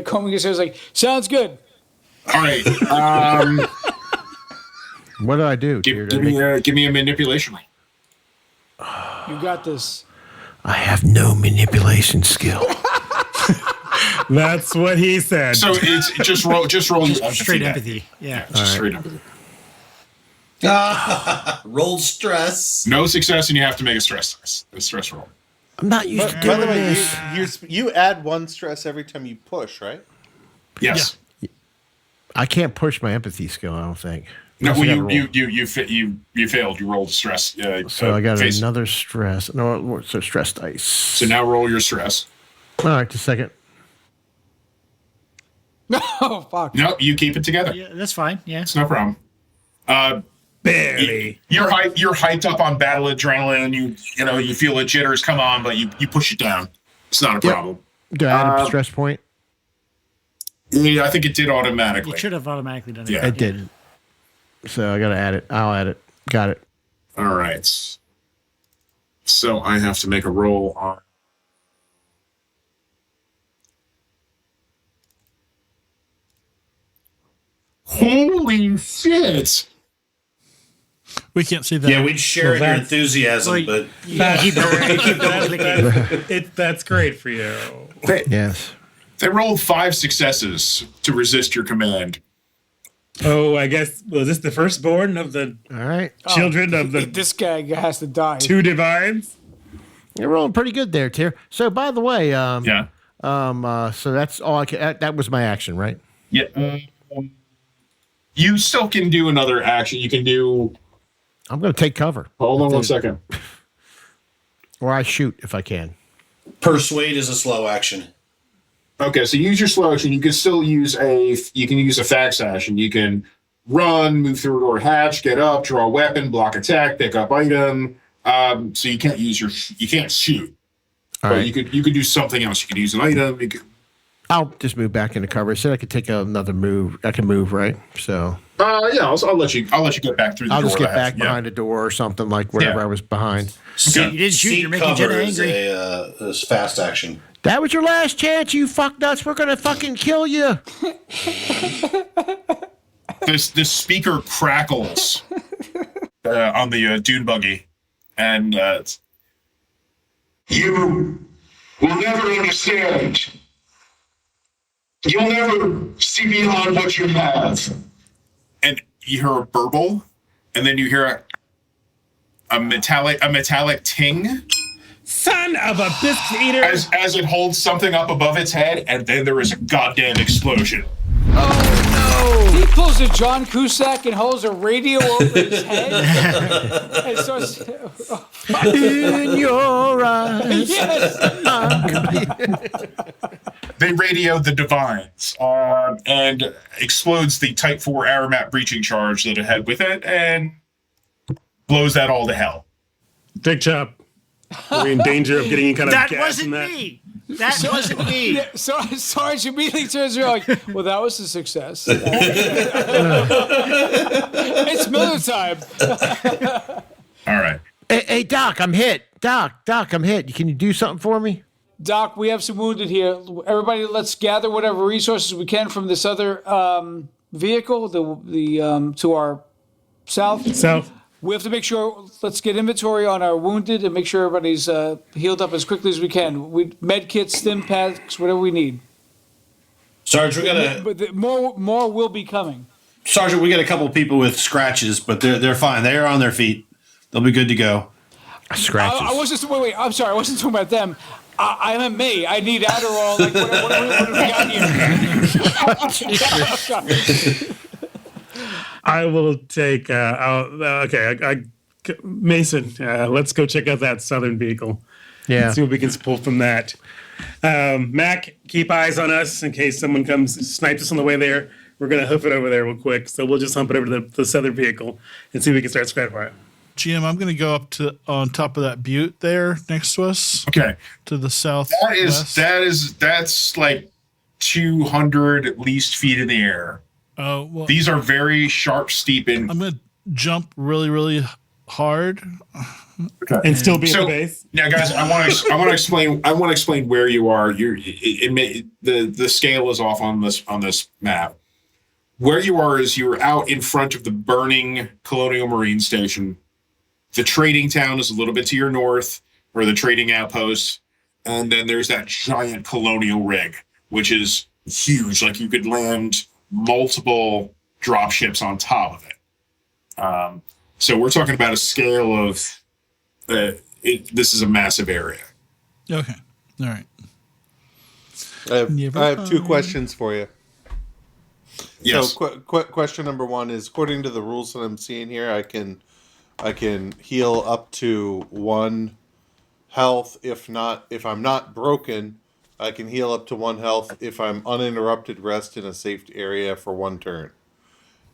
combing his hair. Is like, sounds good. All right. What do I do? Give me a manipulation. You got this. I have no manipulation skill. That's what he said. So it's just roll straight empathy. Yeah. Straight empathy. Roll stress. No success, and you have to make a stress roll. I'm not used to By doing the way, this. you add 1 stress every time you push, right? Yes. Yeah. I can't push my empathy skill, I don't think. No, well, you failed. You rolled stress. So I got another stress. No, so stress dice. So now roll your stress. All right, just a second. Oh fuck. No, you keep it together. Yeah, that's fine. Yeah, it's no problem. Barely. You're hyped up on battle adrenaline. You feel the jitters come on, but you push it down. It's not a problem. Do I add a stress point? Yeah, I think it did automatically. it should have automatically done it. Yeah, it did. So I got to add it. I'll add it. Got it. All right. So I have to make a roll on. Holy shit! We can't see that. Yeah, we'd share your enthusiasm, but that's great for you. Yes. They rolled 5 successes to resist your command. Oh, I guess was this the firstborn of the all right children of the? This guy has to die. 2 divines. You're rolling pretty good there, Tier. So by the way, yeah. So that's all I can. That was my action, right? Yeah. You still can do another action. You can do. I'm going to take cover. Hold on 1 second. Or I shoot if I can. Persuade is a slow action. Okay, so use your slow action. You can still use a fax action. You can run, move through a door hatch, get up, draw a weapon, block attack, pick up item. So you can't shoot. All but right. you could do something else. You could use an item. I'll just move back into cover. I said I could take another move. I can move, right? So. Yeah, I'll let you get back through the door. I'll just get back behind the door or something like wherever I was behind. Okay. You did shoot. You're making Jenna angry. Is fast action. That was your last chance, you fucknuts. We're gonna fucking kill you. This speaker crackles on the dune buggy, and you will never understand. You'll never see beyond what you have. And you hear a burble, and then you hear a metallic ting. Son of a biscuit eater! As it holds something up above its head, and then there is a goddamn explosion. Oh no! He pulls a John Cusack and holds a radio over his head and starts. In your eyes. Yes. They radio the Divines and explodes the Type 4 Aramat breaching charge that it had with it and blows that all to hell. Big chop. Are we in danger of getting any kind of That gas wasn't in that? me. That wasn't me. Yeah, so Sarge immediately turns around like, well, that was a success. It's Miller time. All right. Hey, Doc, I'm hit. Doc, I'm hit. Can you do something for me? Doc, we have some wounded here. Everybody, let's gather whatever resources we can from this other vehicle, the to our south. South. We have to make sure. Let's get inventory on our wounded and make sure everybody's healed up as quickly as we can. Med kits, stim packs, whatever we need. Sarge, we got But more will be coming. Sergeant, we got a couple people with scratches, but they're fine. They are on their feet. They'll be good to go. Scratches. I wasn't. Wait. I'm sorry. I wasn't talking about them. I meant me. I need Adderall. Like, what have we got here? I will take. Mason, let's go check out that southern vehicle. Yeah. See what we can pull from that. Mac, keep eyes on us in case someone comes snipes us on the way there. We're gonna hoof it over there real quick, so we'll just hump it over to the southern vehicle and see if we can start scratch fire. GM, I'm going to go up to on top of that butte there next to us. Okay. To the south. That's like 200 at least feet in the air. Oh, well, These are very sharp, steep. I'm going to jump really, really hard. Okay. And still be in the base. Now, guys, I want to explain. I want to explain where you are. The scale is off on this map. Where you are is you're out in front of the burning Colonial Marine Station. The trading town is a little bit to your north, or the trading outpost, and then there's that giant colonial rig, which is huge. Like you could land multiple drop ships on top of it. So we're talking about a scale of. This is a massive area. Okay. All right. I have two questions for you. Yes. So question number one is, according to the rules that I'm seeing here, I can heal up to 1 health. If I'm not broken, I can heal up to 1 health if I'm uninterrupted rest in a safe area for 1 turn.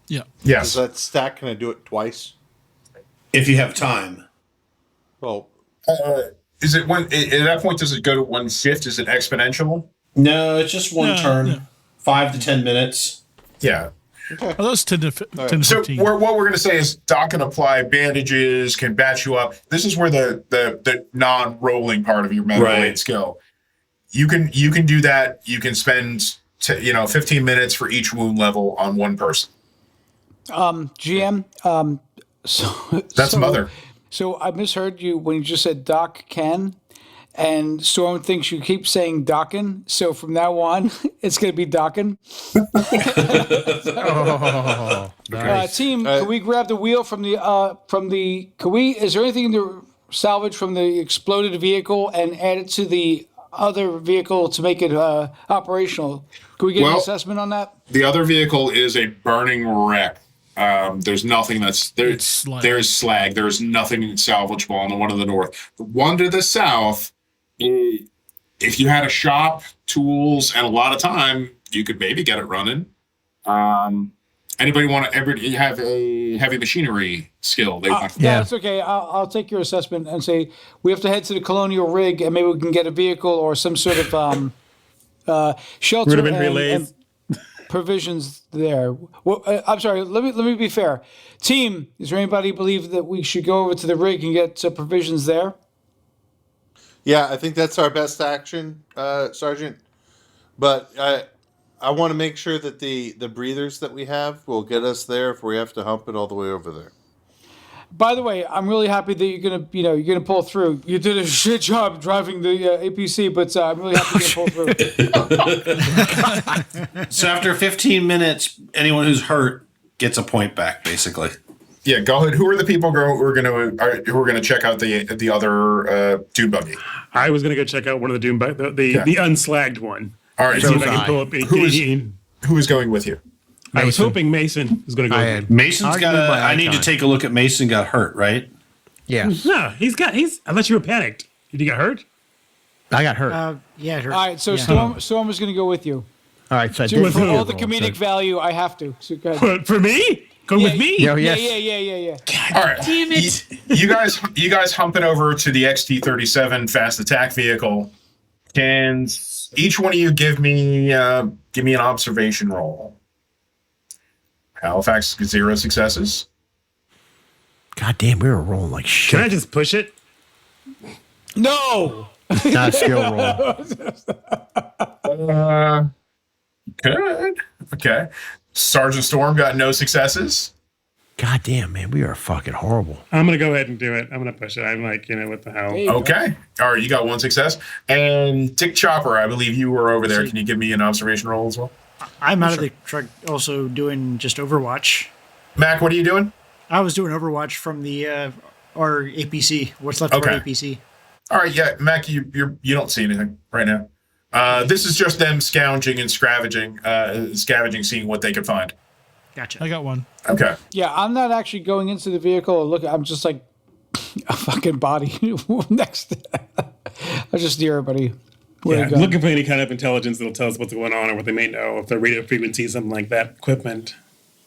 Yeah. Yes. Does that stack? Can I do it twice? If you have time. Well, is it at that point? Does it go to 1 shift? Is it exponential? No, it's just one turn. Yeah. 5 to 10 minutes. Yeah. Oh, that's 10 to 15. So what we're going to say is Doc can apply bandages, can batch you up. This is where the non-rolling part of your mental aid skill. You can do that. You can spend 15 minutes for each wound level on 1 person. GM. That's Mother. So I misheard you when you just said Doc can, and Storm thinks you keep saying Dockin. So from now on, it's going to be Dockin. Nice. Team, can we grab the wheel from the? Is there anything to salvage from the exploded vehicle and add it to the other vehicle to make it operational? Can we get an assessment on that? The other vehicle is a burning wreck. There's nothing there's slag. There's nothing salvageable on the one to the north. The one to the south, if you had a shop, tools, and a lot of time, you could maybe get it running. Anybody have a heavy machinery skill? That's okay. I'll take your assessment and say we have to head to the Colonial Rig and maybe we can get a vehicle or some sort of shelter Rudimentary lays. and provisions there. Well, I'm sorry. Let me be fair. Team, is there anybody believe that we should go over to the rig and get provisions there? Yeah, I think that's our best action, Sergeant. But I want to make sure that the breathers that we have will get us there if we have to hump it all the way over there. By the way, I'm really happy that you're gonna pull through. You did a shit job driving the APC, but I'm really happy you're gonna pull through. So after 15 minutes, anyone who's hurt gets a point back, basically. Yeah, go ahead. Who are the people who are gonna check out the other dune buggy? I was gonna go check out one of the dune the unslagged one. All right, see if I can pull up who is going with you? I was hoping Mason was going to go. Mason's got. I need to take a look at Mason. Got hurt, right? Yes. No, he's. I thought you were panicked. Did you get hurt? I got hurt. Yeah, it hurt. All right, so Yeah. Storm is going to go with you. All right, so I For did all the comedic value, I have to. So go ahead. For me? Go with me? Yeah, Yeah, yes. yeah. All right, Damn it! You guys hump it over to the XT-37 fast attack vehicle. Can each one of you give me an observation roll? Halifax 0 successes. God damn, we were rolling like shit. Can I just push it? No. Not a skill roll. Good. Okay. Sergeant Storm got no successes. God damn, man, we are fucking horrible. I'm going to go ahead and do it. I'm going to push it. I'm like, what the hell? Okay. All right, you got one success. And Dick Chopper, I believe you were over there. Can you give me an observation roll as well? I'm out of the truck also doing just Overwatch. Mac, what are you doing? I was doing Overwatch from the our APC. What's left of our APC. All right, yeah, Mac, you don't see anything right now. This is just them scavenging and scavenging, seeing what they can find. Gotcha. I got one. Okay. Yeah, I'm not actually going into the vehicle and look. I'm just like a fucking body next. I just steer everybody. Yeah, looking for any kind of intelligence that'll tell us what's going on or what they may know, if they're radio frequency, something like that, equipment.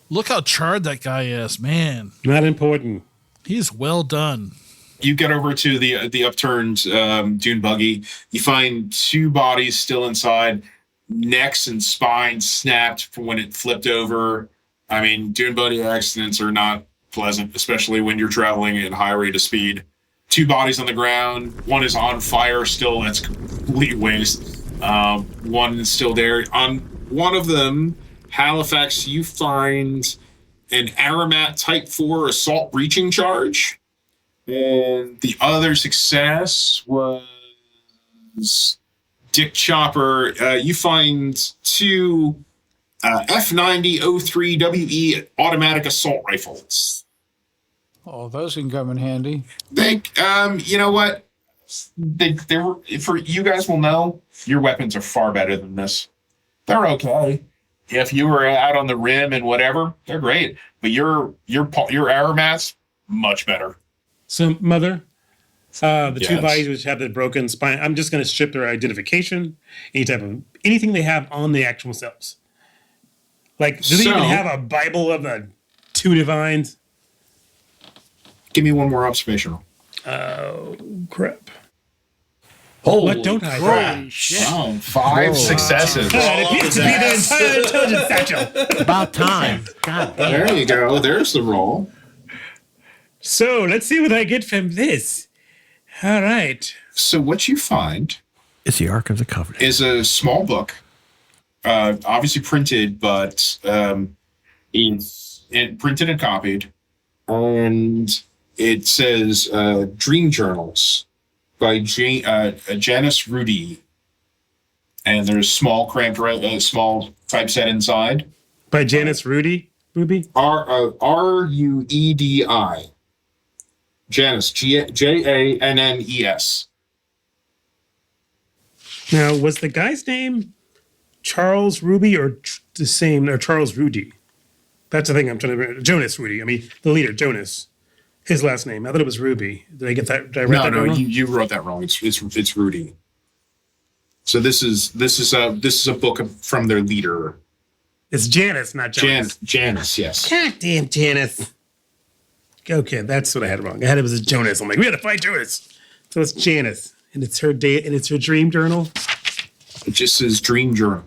Look how charred that guy is, man. Not important. He's well done. You get over to the upturned dune buggy. You find two bodies still inside, necks and spines snapped from when it flipped over. I mean, dune buggy accidents are not pleasant, especially when you're traveling at high rate of speed. Two bodies on the ground. One is on fire still. That's complete waste. One is still there. On one of them, Halifax, you find an Aramat Type 4 assault breaching charge. And the other success was Dick Chopper. You find two F90-03WE automatic assault rifles. Oh, those can come in handy. They, you know what? They were, for you guys will know, your weapons are far better than this. They're okay. If you were out on the rim and whatever, they're great. But your Aramats, much better. So, Mother, the Yes. two bodies which have the broken spine, I'm just going to strip their identification, anything they have on the actual selves. Like, do they even have a Bible of the two divines? Give me one more observation roll. Oh, crap. Holy what don't I crap. do? Wow, 5 successes. It appears to be the entire intelligence satchel. About time. God damn. There you go. There's the roll. So, let's see what I get from this. All right. So what you find It's the Ark of the Covenant. is a small book, obviously printed, but it's printed and copied, and it says Dream Journals by Janice Rudy, and there's small small typeset inside. By Janice Ruby? Ruedi. Janice, Jannes. Now, was the guy's name Charles Ruby or the same, or Charles Rudy? That's the thing I'm trying to remember. Jonas Rudy. I mean, the leader, Jonas. His last name. I thought it was Ruby. Did I get that? Did I write that No, wrong? you wrote that wrong. It's Rudy. So this is a book from their leader. It's Janice, not Jonas. Janice, yes. God damn Janice. Okay, that's what I had wrong. I had it was Jonas. I'm like, we had to fight Jonas. So it's Janice. And it's her day, and it's her dream journal. It just says Dream Journal,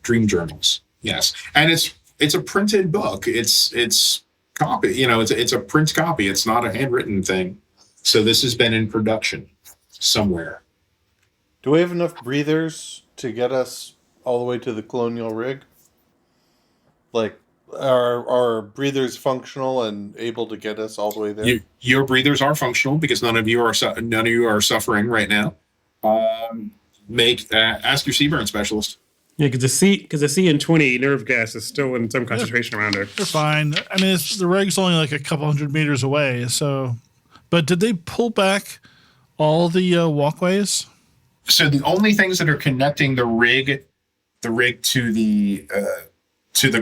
Dream Journals. Yes, and it's a printed book. It's copy. You know, it's a print copy. It's not a handwritten thing. So this has been in production somewhere. Do we have enough breathers to get us all the way to the colonial rig? Like, are breathers functional and able to get us all the way there? Your breathers are functional because none of you are suffering right now. Ask your Seaburn specialist. Yeah, because the CN20 nerve gas is still in some concentration around her. They're fine. I mean, the rig's only like a couple 100 meters away. So, but did they pull back all the walkways? So the only things that are connecting the rig to the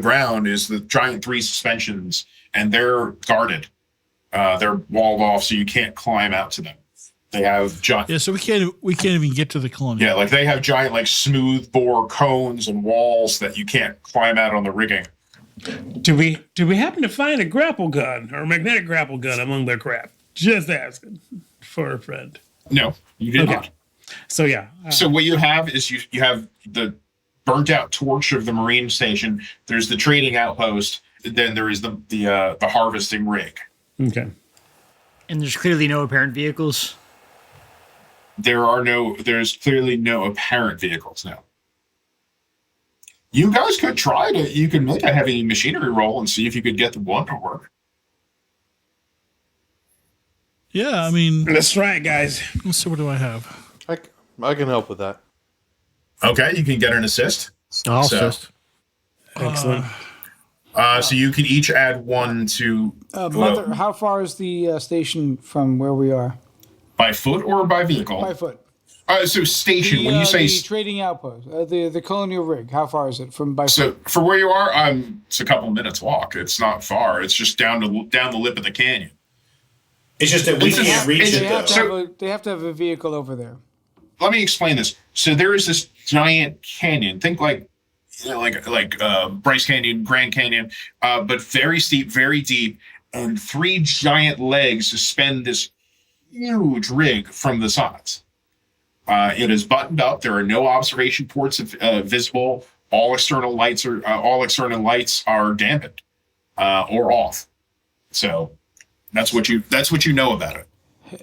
ground is the giant 3 suspensions, and they're guarded. They're walled off, so you can't climb out to them. They have giant. Yeah, so we can't even get to the colonial. Yeah, like they have giant like smooth bore cones and walls that you can't climb out on the rigging. Do we happen to find a grapple gun or a magnetic grapple gun among their crap? Just asking for a friend. No, you did not. So yeah. So what you have is you have the burnt out torch of the marine station. There's the trading outpost. Then there is the harvesting rig. Okay. And there's clearly no apparent vehicles. There's clearly no apparent vehicles now. You guys could you could make a heavy machinery roll and see if you could get the one to work. Yeah, I mean, let's try it, guys. Let's see, what do I have? I can help with that. Okay, you can get an assist. I'll assist. Excellent. So you can each add 1 to... Mother, how far is the station from where we are? By foot or by vehicle? By foot. So station, when you say... The trading outpost, the colonial rig, how far is it from by So foot? for where you are, it's a couple minutes walk. It's not far. It's just down the lip of the canyon. It's just that we can't reach it, though. They have to have a vehicle over there. Let me explain this. So there is this giant canyon. Think like Bryce Canyon, Grand Canyon, but very steep, very deep, and 3 giant legs suspend this huge rig from the sides. It is buttoned up. There are no observation ports visible. All external lights are dampened or off. So that's what you know about it.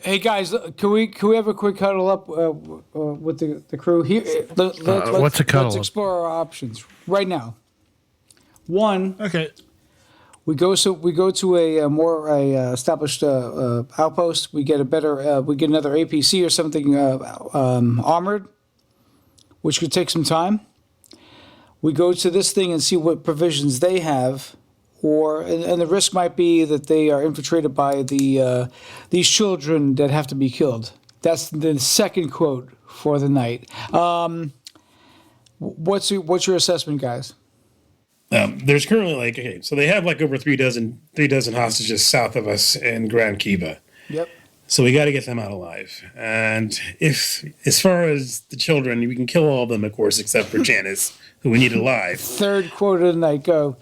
Hey guys, can we have a quick huddle up with the crew here? What's a cuddle? Let's explore our options right now. One, okay, we go to a more established outpost. We get another APC or something armored, which could take some time. We go to this thing and see what provisions they have. And the risk might be that they are infiltrated by these children that have to be killed. That's the second quote for the night. What's your assessment, guys? There's currently so they have over 3 dozen hostages south of us in Grand Kiva. Yep. So we got to get them out alive. And as far as the children, we can kill all of them, of course, except for Janice, who we need alive. Third quote of the night, go.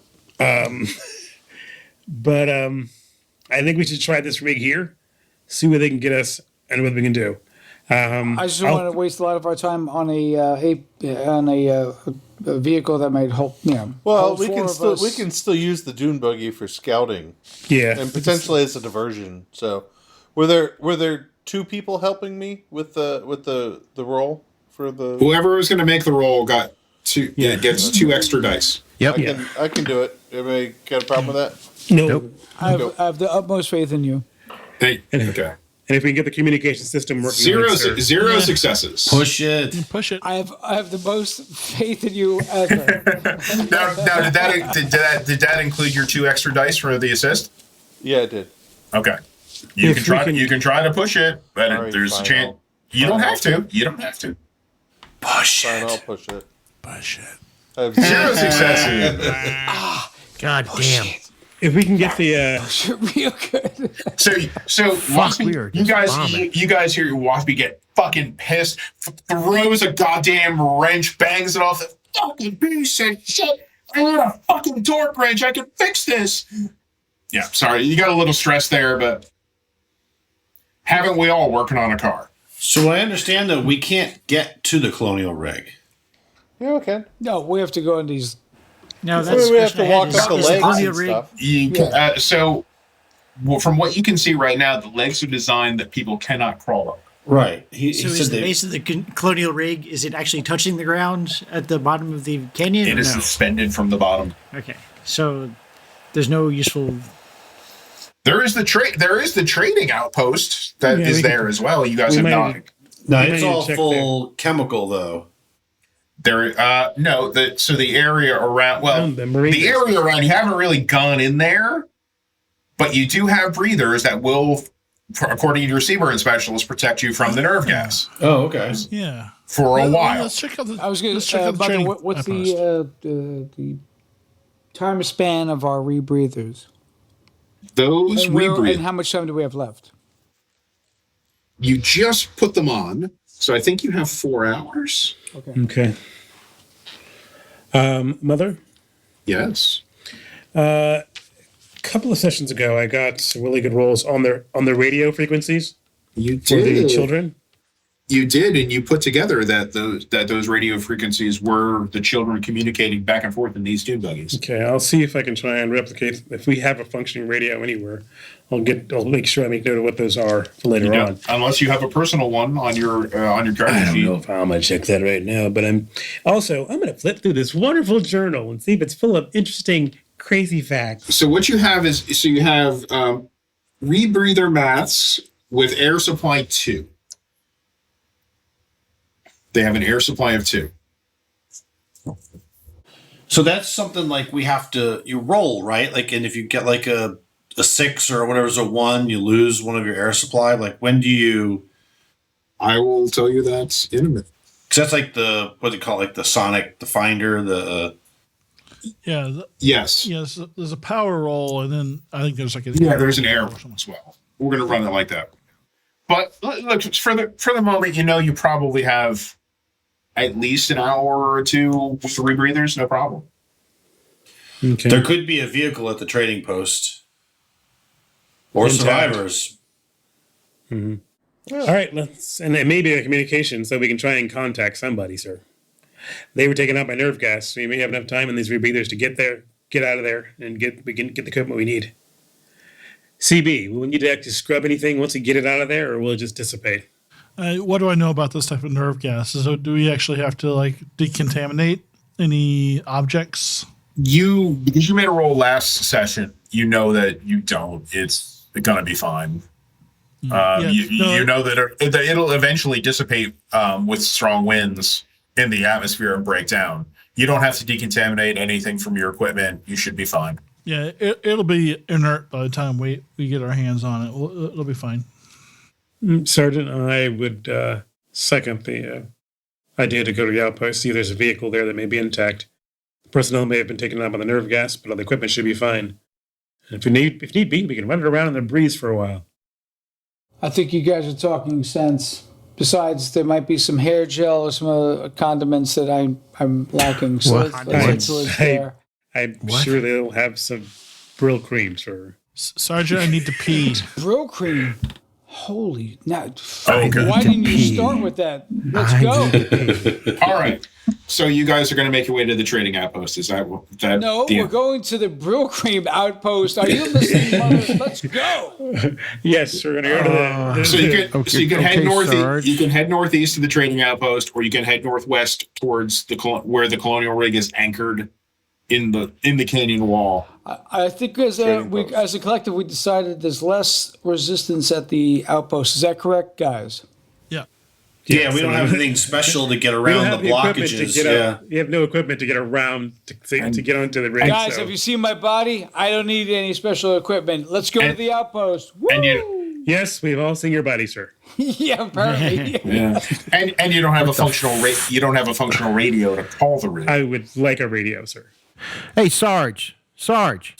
But I think we should try this rig here, see what they can get us and what we can do. I just don't want to waste a lot of our time on a vehicle that might help. Well, we can still use the dune buggy for scouting. Yeah, and potentially as a diversion. So, were there 2 people helping me with the roll for the? Whoever was going to make the roll got 2. Yeah, gets 2 extra dice. Yep. I can do it. Anybody got a problem with that? Nope. I have the utmost faith in you. Hey, okay. And if we can get the communication system working, zero successes. Push it. I have the most faith in you ever. Now, did that include your 2 extra dice for the assist? Yeah, it did. Okay. You can try to push it, but there's a chance. You don't have to. Push it. I'll push it. Push it. I have 0 successes. God damn. If we can get the real good. So Waspy, you guys hear Waspy get fucking pissed, throws a goddamn wrench, bangs it off the fucking piece of shit. I need a fucking torque wrench. I can fix this. Yeah, sorry, you got a little stress there, but haven't we all working on a car? So I understand that we can't get to the colonial rig. Yeah, okay. No, we have to go in these. No, that's we have to walk up the is legs colonial and rig. stuff. You can, so, well, from what you can see right now, the legs are designed that people cannot crawl up. Right. He So said is the they- base of the colonial rig, is it actually touching the ground at the bottom of the canyon? It or is no? suspended from the bottom. Okay, so there's no useful. There is the trading outpost that is there as well. You guys have not. No, We might it's need to all check full chemical though. There, no. So the area around, well, The marine the area around, you haven't really gone in there, but you do have breathers that will, according to your seaburn specialist, protect you from the nerve gas Oh, okay. Yeah. for a while. Let's check out the. I was going let's to check say, out the by the training way, what's outpost. the time span of our rebreathers? Those And, and rebreathe. how much time do we have left? You just put them on, so I think you have 4 hours. Okay. Mother, Yes. a couple of sessions ago, I got some really good rolls on their radio frequencies You for the did. children. You did, and you put together that those radio frequencies were the children communicating back and forth in these dune buggies. Okay, I'll see if I can try and replicate. If we have a functioning radio anywhere, I'll make sure I make note of what those are for later on. Unless you have a personal one on your character I don't sheet. know if I'm gonna check that right now, but I'm gonna flip through this wonderful journal and see if it's full of interesting, crazy facts. So what you have is you have rebreather maths with air supply 2. They have an air supply of 2. So that's something like you roll, right? Like, and if you get like a 6 or whatever's a 1, you lose one of your air supply. Like, when do you? I will tell you that in a minute. Because that's like what do you call it? Like the sonic, the finder, the. Yeah. Yes. Yes. There's a power roll, and then I think there's like an There's an air as well. We're going to run it like that. But look, for the moment, you probably have at least an hour or 2 with the rebreathers, no problem. Okay. There could be a vehicle at the trading post. Or Intact. survivors. Mm-hmm. All right, and it may be a communication, so we can try and contact somebody, sir. They were taken out by nerve gas, so you may have enough time in these rebreathers to get out of there, and we can get the equipment we need. CB, will we need to actually scrub anything once we get it out of there, or will it just dissipate? What do I know about this type of nerve gas? So do we actually have to like decontaminate any objects? Because you made a roll last session, you know that you don't. It's gonna be fine. You know that it'll eventually dissipate with strong winds in the atmosphere and break down. You don't have to decontaminate anything from your equipment. You should be fine. Yeah, it'll be inert by the time we get our hands on it. It'll be fine. Sergeant, I would second the idea to go to the outpost, see if there's a vehicle there that may be intact. The personnel may have been taken out by the nerve gas, but all the equipment should be fine. And if need be, we can run it around in the breeze for a while. I think you guys are talking sense. Besides, there might be some hair gel or some condiments that I'm lacking. So let's head towards there. I'm sure they'll have some brill cream, sir. Sergeant, I need to pee. Brill cream. Holy, now, Okay. why didn't you start with that? Let's go. All right. So you guys are going to make your way to the trading outpost. Is that No, we're going to the Brill Cream outpost. Are you listening, mother? Let's go. Yes, we're going to go to the. So you can head northeast. You can head northeast to the trading outpost, or you can head northwest towards where the colonial rig is anchored in the canyon wall. I think as a collective, we decided there's less resistance at the outpost. Is that correct, guys? Yeah, we don't have anything special to get around the blockages. You have no equipment to get around to get onto the rig. Guys, have you seen my body? I don't need any special equipment. Let's go to the outpost. Woo! Yes, we've all seen your body, sir. Yeah, apparently. Yeah. And you don't have a functional radio to call the rig. I would like a radio, sir. Hey, Sarge.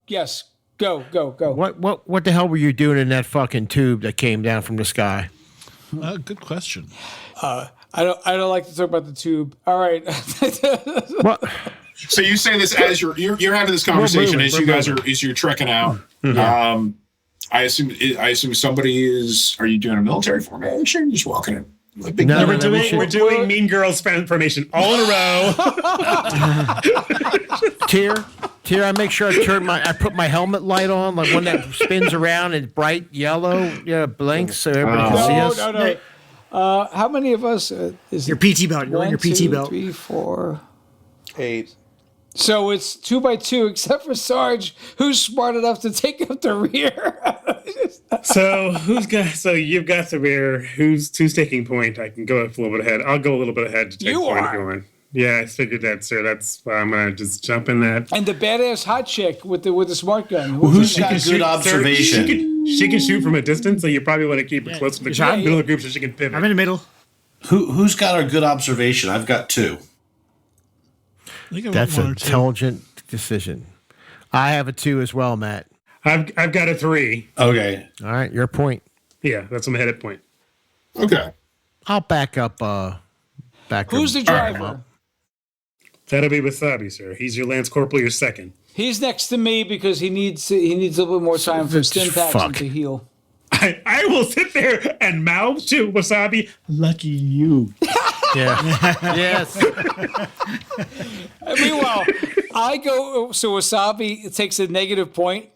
Yes. Go. What the hell were you doing in that fucking tube that came down from the sky? Good question. I don't like to talk about the tube. All right. What? So you say this as you're having this conversation as you're trekking out. Mm-hmm. I assume somebody is. Are you doing a military formation? Just walking in. No, we're doing Mean Girls formation all in a row. Tier, I make sure I put my helmet light on, like one that spins around and bright yellow, blinks so everybody can see us. No. How many of us? Is Your PT belt. You're on your PT belt. 3, 4. 8. So it's 2 by 2, except for Sarge, who's smart enough to take up the rear. So you've got the rear. Who's taking point? I can go a little bit ahead. I'll go a little bit ahead to take point. Going. Yeah, I figured that, sir. That's why I'm gonna just jump in that. And the badass hot chick with the smart gun. Who's got good observation? She can shoot from a distance, so you probably want to keep her close to the middle of the group so she can pivot. I'm in the middle. Who's got a good observation? I've got 2. That's an intelligent decision. I have a 2 as well, Matt. I've got a 3. Okay. All right, your point. Yeah, that's my head at point. Okay. I'll back up. Who's the driver? Right. That'll be Wasabi, sir. He's your Lance Corporal, your second. He's next to me because he needs a little bit more time for stim packs and to heal. I will sit there and mouth to Wasabi. Lucky you. Yeah. Yes. Meanwhile, I go. So Wasabi takes a negative point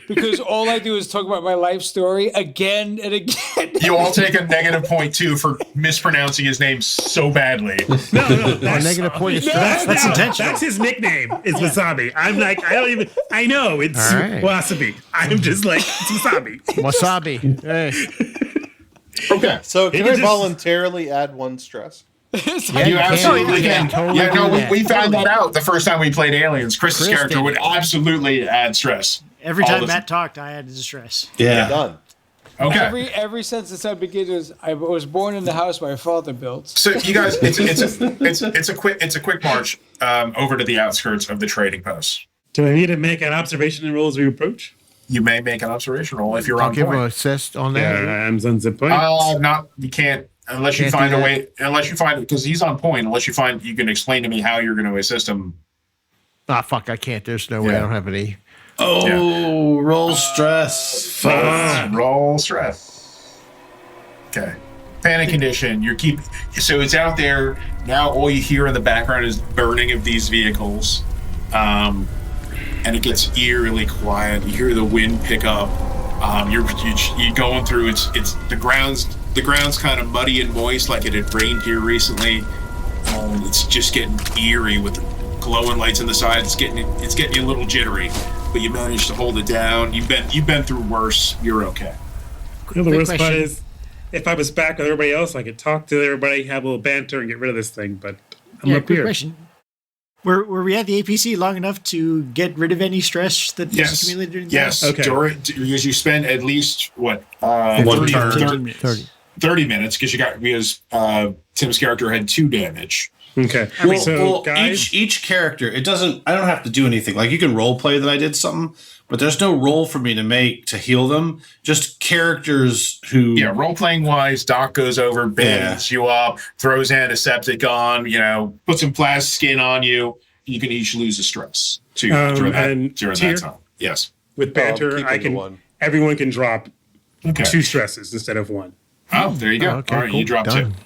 because all I do is talk about my life story again and again. You all take a negative point too for mispronouncing his name so badly. No, that's negative point is that's intentional. That's his nickname. Is Wasabi. I'm like, I know it's right. Wasabi. I'm just like, it's Wasabi. Wasabi. Hey. Okay. So can I voluntarily add 1 stress? You absolutely can. Totally we found that out the first time we played Aliens. Chris's character did. would absolutely add stress. Every time Matt talked, I added stress. Yeah. Done. Okay. Every since I began, I was born in the house my father built. So you guys, it's a quick march over to the outskirts of the trading post. Do I need to make an observation roll as we approach? You may make an observation roll if you're I'll on give an point. assist on that. Yeah, I'm on zip point. You can't unless you find a way. Unless you find because he's on point. Unless you find you can explain to me how you're going to assist him. Fuck! I can't. There's no way. I don't have any. Oh, roll stress. Roll stress. Okay. Panic condition. So it's out there now. All you hear in the background is burning of these vehicles, and it gets eerily quiet. You hear the wind pick up. You're going through. It's the ground's kind of muddy and moist, like it had rained here recently. It's just getting eerie with the glowing lights on the side. It's getting you a little jittery. But you managed to hold it down. You've been through worse. You're okay. The worst part is, if I was back with everybody else, I could talk to everybody, have a little banter, and get rid of this thing. But I'm up here. Question. Were we at the APC long enough to get rid of any stress that was accumulated during the Yes. Okay. Because you spend at least 30 minutes because Tim's character had 2 damage. Okay. Well, guys, each character, I don't have to do anything. Like you can role play that I did something, but there's no role for me to make to heal them. Just characters who. Yeah, role playing wise, Doc goes over, bands you up, throws antiseptic on, puts some plastic skin on you. You can each lose a stress during that time. Yes. With banter, everyone can drop 2 stresses instead of 1. Oh, there you go. Okay, all right, cool. you drop Done. 2.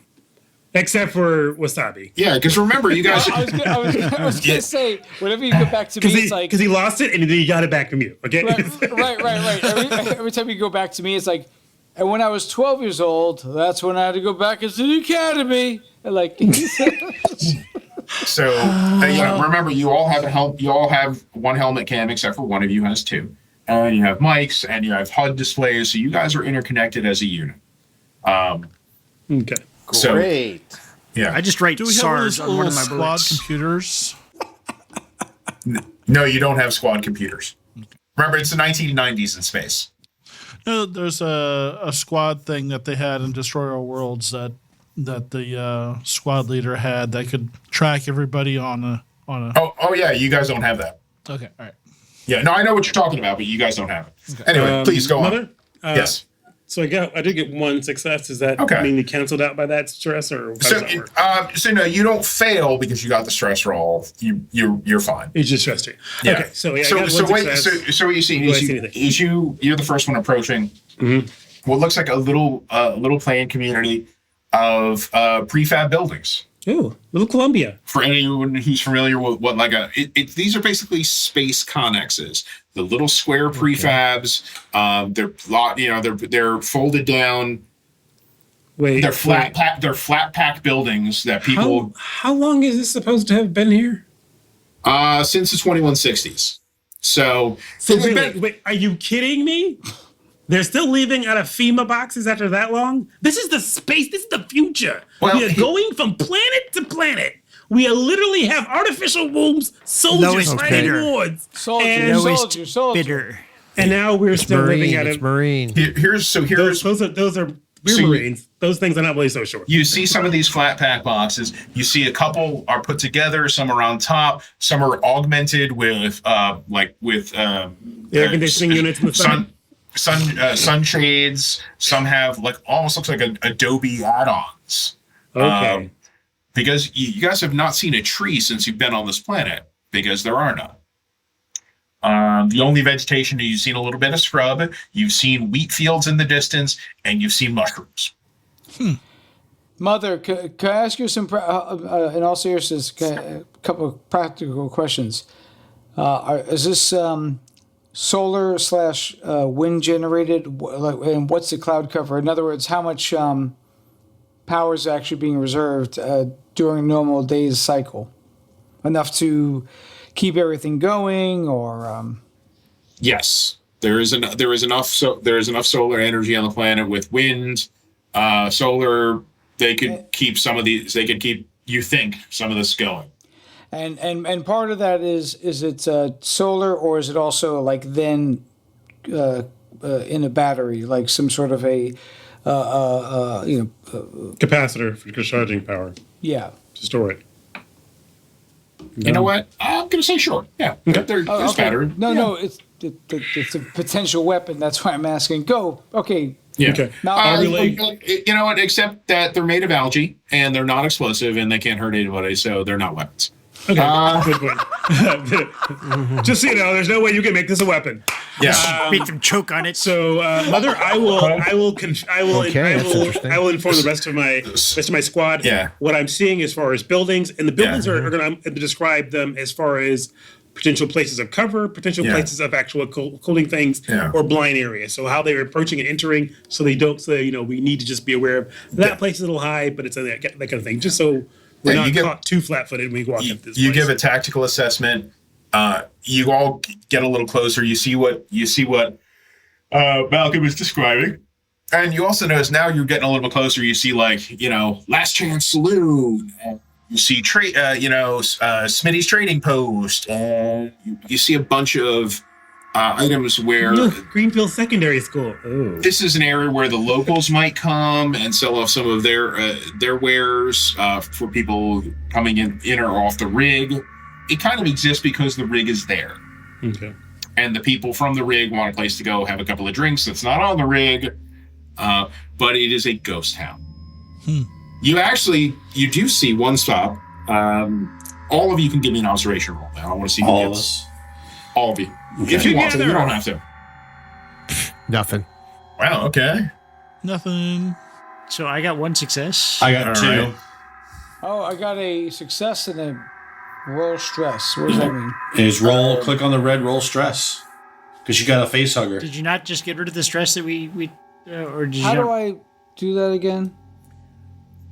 Except for Wasabi. Yeah, because remember, you guys. I was gonna say, whenever you go back to me, it's like because he lost it and then he got it back from you. Okay. Right. Every time you go back to me, it's like, and when I was 12 years old, that's when I had to go back into the academy. And like, so remember, you all have You all have 1 helmet cam, except for one of you has 2, and you have mics and you have HUD displays. So you guys are interconnected as a unit. Okay. Great. So, yeah. I just write Do we have SARS those on one little of my squad bullets. computers? No, you don't have squad computers. Remember, it's the 1990s in space. No, there's a squad thing that they had in Destroy All Worlds that the squad leader had that could track everybody on a. Oh yeah, you guys don't have that. Okay, all right. Yeah, no, I know what you're talking about, but you guys don't have it. Okay. Anyway, please go on. Yes. So I did get 1 success. Does that mean you canceled out by that stress, or how does that work? So no, you don't fail because you got the stress roll. You're fine. You just stressed it. Yeah. Okay. So I got so 1 success. So what you see is you're the first one approaching what looks like a little planned community. of prefab buildings. Ooh, Little Columbia. For anyone who's familiar with what these are basically space connexes. The little square prefabs. They're folded down. They're flat pack buildings that people. How long is this supposed to have been here? Since the 2160s. So wait, are you kidding me? They're still leaving out of FEMA boxes after that long? This is the space. This is the future. We are going from planet to planet. We literally have artificial wombs, soldiers fighting wars. Bitter. And now we're still living out of Marine. Those are Marines. Those things are not really so short. You see some of these flat pack boxes. You see a couple are put together. Some are on top. Some are augmented with air conditioning units in the sun shades. Some have almost looks like Adobe add-ons. Okay. Because you guys have not seen a tree since you've been on this planet, because there are none. The only vegetation you've seen a little bit of scrub. You've seen wheat fields in the distance, and you've seen mushrooms. Mother, can I ask you some, in all seriousness, a couple of practical questions? Is this solar / wind generated? And what's the cloud cover? In other words, how much power is actually being reserved during a normal day's cycle? Enough to keep everything going, or yes, there is enough solar energy on the planet with wind, solar. They could keep some of these. They could keep some of this going. And part of that is it solar, or is it also in a battery, like some sort of a capacitor for charging power? Yeah, to store it. You know what? I'm going to say sure. Yeah, there's battery. No, it's a potential weapon. That's why I'm asking. Go. Okay. Yeah. Okay. You know what? Except that they're made of algae and they're not explosive and they can't hurt anybody, so they're not weapons. Okay. Good point. Just so you know, there's no way you can make this a weapon. Yeah. Make them choke on it. So, Mother, I will inform the rest of my squad. Yeah. What I'm seeing as far as buildings, and the buildings are going to describe them as far as potential places of cover, potential places of actual cooling things, or blind areas. So how they're approaching and entering, so we need to just be aware of that place is a little high, but it's that kind of thing, just so we're not caught too flat-footed when we walk up this place. You give a tactical assessment. You all get a little closer. You see what Malcolm is describing. And you also notice now you're getting a little bit closer. You see Last Chance Saloon. You see Smitty's Trading Post. And you see a bunch of items where Greenfield Secondary School. Ooh. This is an area where the locals might come and sell off some of their wares for people coming in or off the rig. It kind of exists because the rig is there. Okay. And the people from the rig want a place to go have a couple of drinks that's not on the rig, but it is a ghost town. You do see one stop. All of you can give me an observation roll now. I want to see all of us. All of you. Okay. If you want to, you don't have to. Nothing. Wow, okay. Nothing. So I got one success. I got two. Right. Oh, I got a success and a roll stress. What does that mean? Click on the red roll stress. Because you got a face hugger. Did you not just get rid of the stress that we or did you? How do I do that again?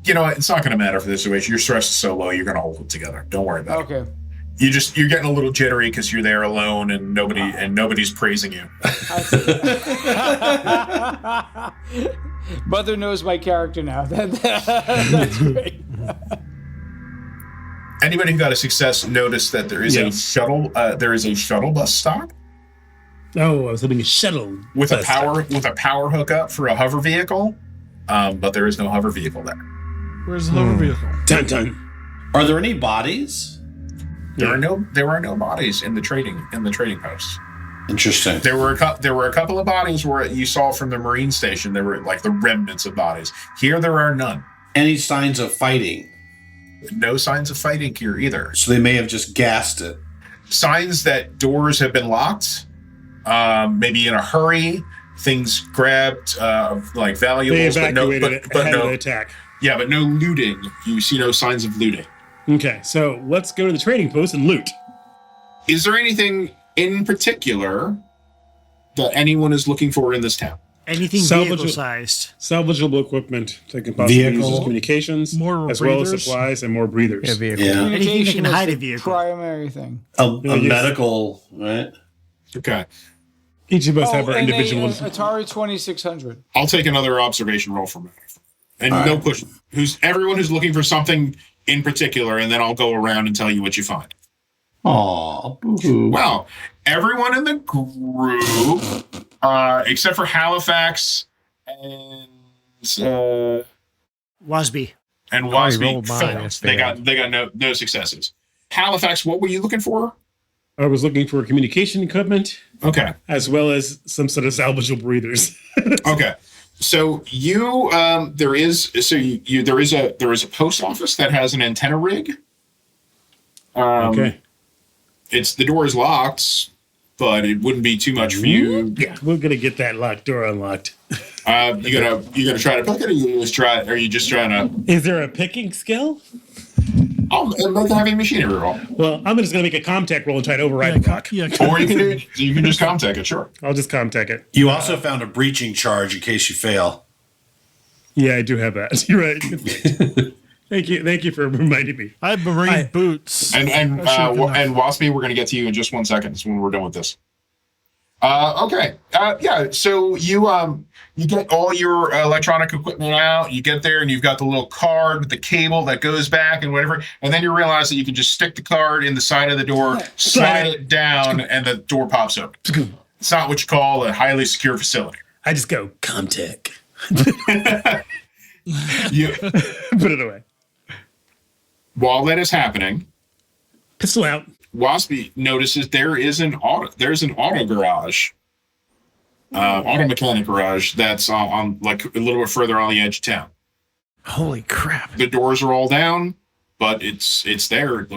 You know what? It's not going to matter for this situation. Your stress is so low, you're going to hold it together. Don't worry about it. Okay. You're getting a little jittery because you're there alone and nobody's praising you. Mother knows my character now. That's great. Anybody who got a success noticed that there is a shuttle. There is a shuttle bus stop. Oh, I was hoping a shuttle with a power hookup for a hover vehicle, but there is no hover vehicle there. Where's the hover vehicle? Dun dun. Are there any bodies? There are no bodies in the trading posts. Interesting. There were a couple of bodies where you saw from the Marine station. There were like the remnants of bodies. Here there are none. Any signs of fighting? No signs of fighting here either. So they may have just gassed it. Signs that doors have been locked. Maybe in a hurry. Things grabbed like valuables. They evacuated ahead of the attack. Yeah, but no looting. You see no signs of looting. Okay, so let's go to the trading post and loot. Is there anything in particular that anyone is looking for in this town? Anything vehicle-sized. Salvageable equipment that can possibly use as communications, more as well as breathers? supplies and more breathers. Yeah, vehicle. Yeah. Anything that can is hide a the vehicle. Primary thing. A medical, right? Okay. Each of us have our and individual. Atari 2600. I'll take another observation roll from it. And no push. Everyone who's looking for something in particular, and then I'll go around and tell you what you find. Aw, boo-hoo. Well, everyone in the group, except for Halifax and Wasby. and rolled Wasby, mine, failed. that's They bad. got no successes. Halifax, what were you looking for? I was looking for communication equipment, Okay. as well as some sort of salvageable breathers. Okay. So there is a post office that has an antenna rig. Okay. The door is locked, but it wouldn't be too much for you. Yeah, we're gonna get that locked door unlocked. You gonna try to pick it, or are you just trying to? Is there a picking skill? I'll make a heavy machinery roll, Well, I'm just gonna make a comtech roll and try to override the lock. or you can just contact it. Sure. I'll just comtech it. You also found a breaching charge in case you fail. Yeah, I do have that. You're right. Thank you for reminding me. I have marine boots. And Waspy, we're gonna get to you in just 1 second when we're done with this. Okay. Yeah. So you get all your electronic equipment out. You get there and you've got the little card with the cable that goes back and whatever. And then you realize that you can just stick the card in the side of the door, slide it down, and the door pops open. It's not what you call a highly secure facility. I just go comtech. You Put it away. While that is happening, Pistol out. Waspy notices there's an auto garage, auto mechanic garage that's on like a little bit further on the edge of town. Holy crap! The doors are all down, but it's there. It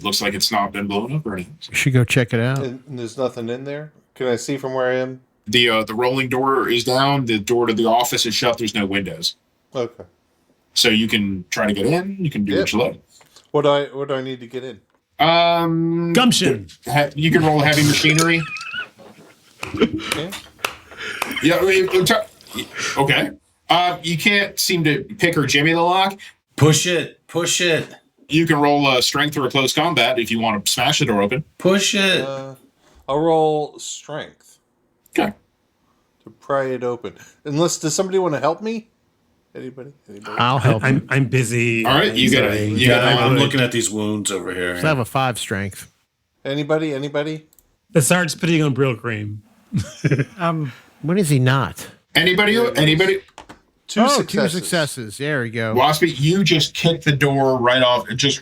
looks like it's not been blown up or anything. We should go check it out. And there's nothing in there. Can I see from where I am? The rolling door is down. The door to the office is shut. There's no windows, Okay. so you can try to get in. You can do what you like. What do I need to get in? Gumption. You can roll heavy machinery. Okay. Yeah. Okay. You can't seem to pick or jimmy the lock. Push it. Push it. You can roll strength or a close combat if you want to smash the door open. Push it. I'll roll strength. Okay. To pry it open. does somebody want to help me? Anybody? I'll help. I'm busy. All right. I'm looking at these wounds over here. I have a 5 strength. Anybody? The sergeant's putting on Brill cream. When is he not? Anybody? Two Two successes. successes. There we go. Waspy, you just kick the door right off. These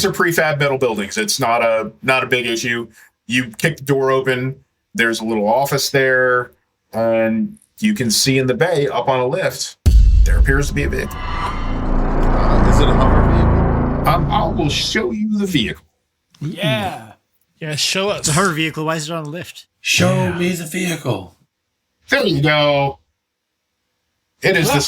are prefab metal buildings. It's not a big issue. You kick the door open. There's a little office there, and you can see in the bay up on a lift. There appears to be a vehicle. Is it a Hummer vehicle? I will show you the vehicle. Yeah. Yeah, show us. It's a Hummer vehicle. Why is it on the lift? Show me the vehicle. There you go. It is the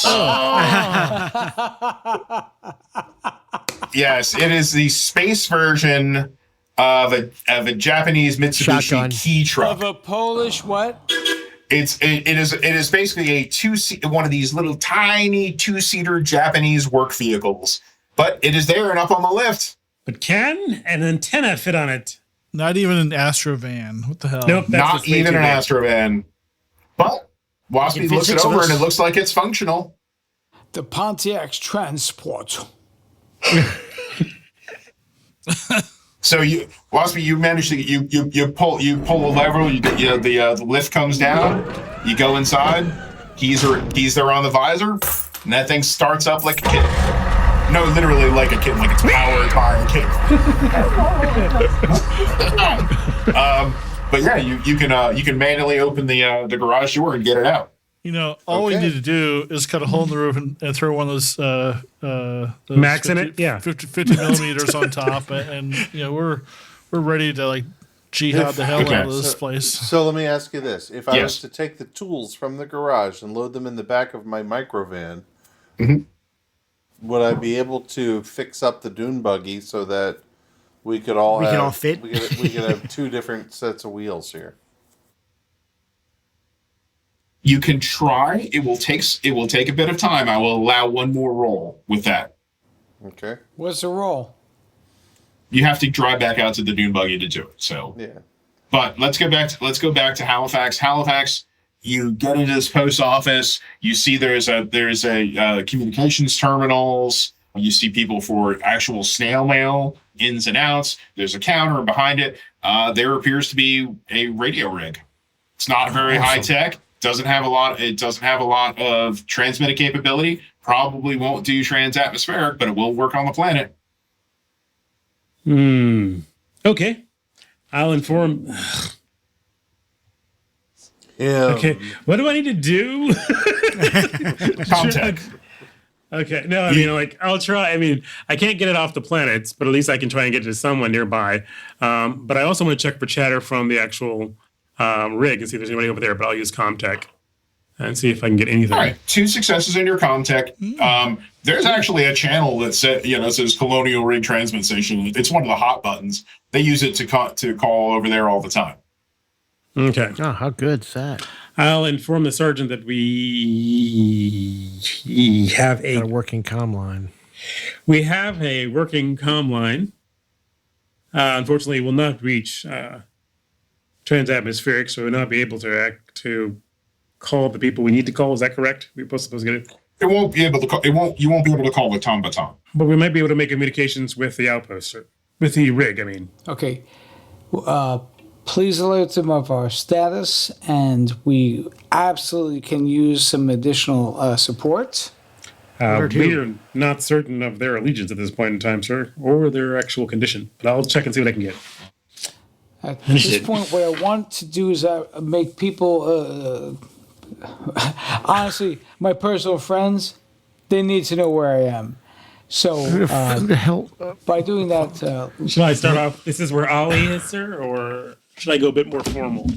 yes, it is the space version of a Japanese Mitsubishi Shotgun. key truck. Of a Polish what? It is basically one of these little tiny 2-seater Japanese work vehicles, but it is there and up on the lift. But can an antenna fit on it? Not even an Astrovan. What the hell? Nope. Not even an Astrovan. But Waspy looks it over and it looks like it's functional. The Pontiac Transport. So Waspy, you manage to you pull a lever. The lift comes down. You go inside. Keys there on the visor, and that thing starts up like a kid. No, literally like a kid, like it's powered by a kid. But yeah, you can manually open the garage door and get it out. All we need to do is cut a hole in the roof and throw one of those Max in it? Yeah. 50 millimeters on top, and we're ready to like jihad the hell out of this place. So let me ask you this: if I Yes. was to take the tools from the garage and load them in the back of my microvan, Would I be able to fix up the dune buggy so that we could all We could all fit? We could have two different sets of wheels here. You can try. It will take a bit of time. I will allow one more roll with that. Okay. What's the roll? You have to drive back out to the dune buggy to do it. So yeah. But let's go back to Halifax. Halifax, you get into this post office. You see there's a communications terminals. You see people for actual snail mail ins and outs. There's a counter behind it. There appears to be a radio rig. It's not very high tech. Doesn't have a lot of transmitting capability. Probably won't do transatmospheric, but it will work on the planet. Okay. I'll inform. Yeah. Okay. What do I need to do? Contact. Okay. No, I mean, like, I'll try. I mean, I can't get it off the planets, but at least I can try and get it to someone nearby. But I also want to check for chatter from the actual rig and see if there's anybody over there, but I'll use Comtech and see if I can get anything. All right, 2 successes in your Comtech. There's actually a channel that says Colonial Rig Transmit Station. It's one of the hot buttons. They use it to call over there all the time. Okay. Oh, how good's that? I'll inform the sergeant that we have Got a working comm line. We have a working comm line. Unfortunately, it will not reach transatmospheric, so we'll not be able to call the people we need to call. Is that correct? We're supposed to get it. It won't be able to call. You won't be able to call the Tombaton. But we might be able to make communications with the outpost, sir. With the rig, I mean. Okay. Please alert them of our status, and we absolutely can use some additional support. We are not certain of their allegiance at this point in time, sir, or their actual condition. But I'll check and see what I can get. At this point, what I want to do is make people, honestly, my personal friends, they need to know where I am. So, Who the hell? by doing that... Should I start off, this is where Ali is, sir, or should I go a bit more formal?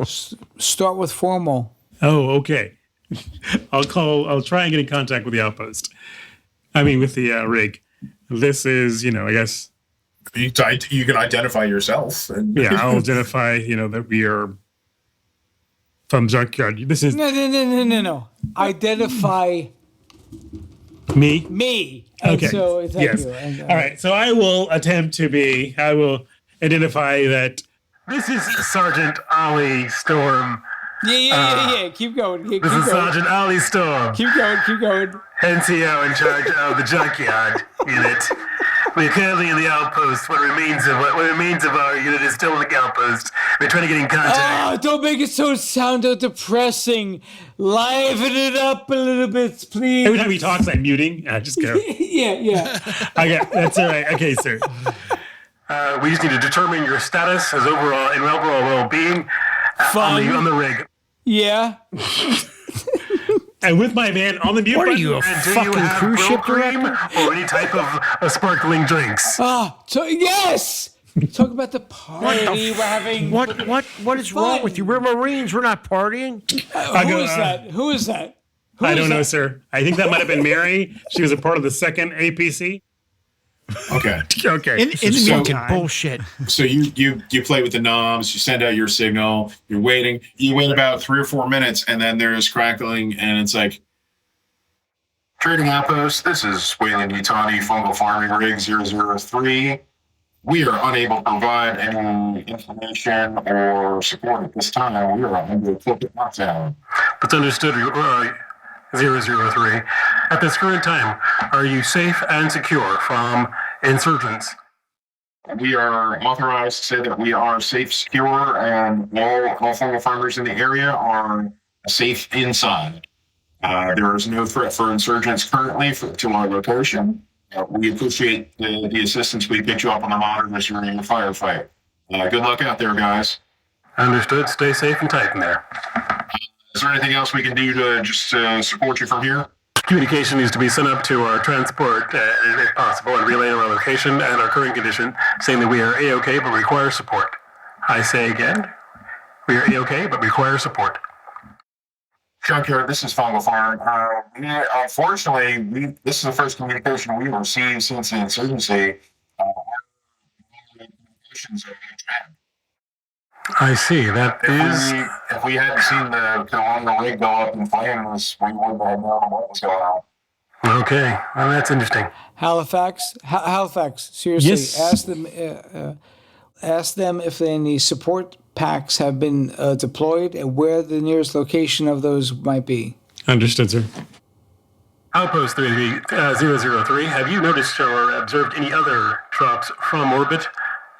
Start with formal. Oh, okay. I'll try and get in contact with the outpost. I mean, with the rig. This is, I guess... You can identify yourself. Yeah, I'll identify, that we are from Junkyard. This is... No. Identify... Me? Me. Okay. And so, thank yes. you. And, all right. So I will identify that this is Sergeant Ali Storm. Yeah. Keep going. Keep This is going. Sergeant Ali Storm. Keep going. NCO in charge of the Junkyard unit. We're currently in the outpost. What remains of our unit is still in the outpost. We're trying to get in contact. Oh, don't make it sound so depressing. Liven it up a little bit, please. Every time he talks, I'm muting. Just go. Yeah. Okay, that's all right. Okay, sir. We just need to determine your status as overall well-being on the rig. Yeah. And with my man on the mute What are button, you, a and do fucking you have cruise ship cream director? or any type of sparkling drinks? Yes. Talk about the party we're having. What is wrong with you? We're Marines. We're not partying. Who is that? I don't know, sir. I think that might have been Mary. She was a part of the second APC. Okay. Okay. In the meantime, bullshit. So you play with the knobs, you send out your signal, you're waiting. You wait about 3 or 4 minutes, and then there's crackling, and it's like, Trading Outpost, this is Wayland Yutani, Fungal Farming Rig 003. We are unable to provide any information or support at this time. We are under corporate lockdown. That's understood, 003. At this current time, are you safe and secure from insurgents? We are authorized to say that we are safe, secure, and all fungal farmers in the area are safe inside. There is no threat for insurgents currently to our location. We appreciate the assistance. We picked you up on the monitors during the firefight. Good luck out there, guys. Understood. Stay safe and tight in there. Is there anything else we can do to just support you from here? Communication needs to be sent up to our transport, if possible, and relay our location and our current condition, saying that we are A-OK but require support. I say again, we are A-OK but require support. Junkyard, this is Fungal Farm. Unfortunately, this is the first communication we've received since the insurgency. I see. That is. If we hadn't seen the rig go up in flames, we wouldn't have known what was going on. Okay. Well, that's interesting. Halifax, seriously, Yes. ask them if any support packs have been deployed and where the nearest location of those might be. Understood, sir. Outpost 003, have you noticed or observed any other drops from orbit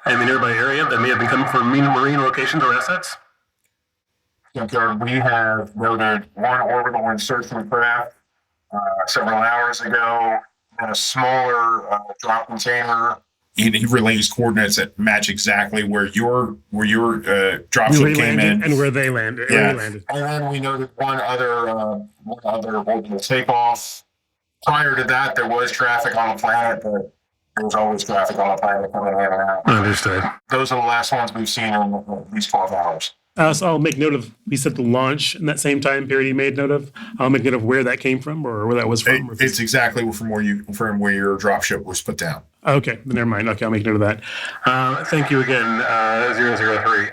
in the nearby area that may have been coming from marine locations or assets? Junkyard, we have noted one orbital insertion craft several hours ago, and a smaller drop container. He relays coordinates that match exactly where your dropship came in and where they landed. Yeah. Where they landed. And then we noted one other orbital takeoff. Prior to that, there was traffic on the planet, but there was always traffic on the planet coming in and out. Understood. Those are the last ones we've seen in at least 12 hours. So I'll make note of, we said the launch in that same time period he made note of. I'll make note of where that came from or where that was from. It's exactly from where your dropship was put down. Okay, never mind. Okay, I'll make note of that. Thank you again, 003.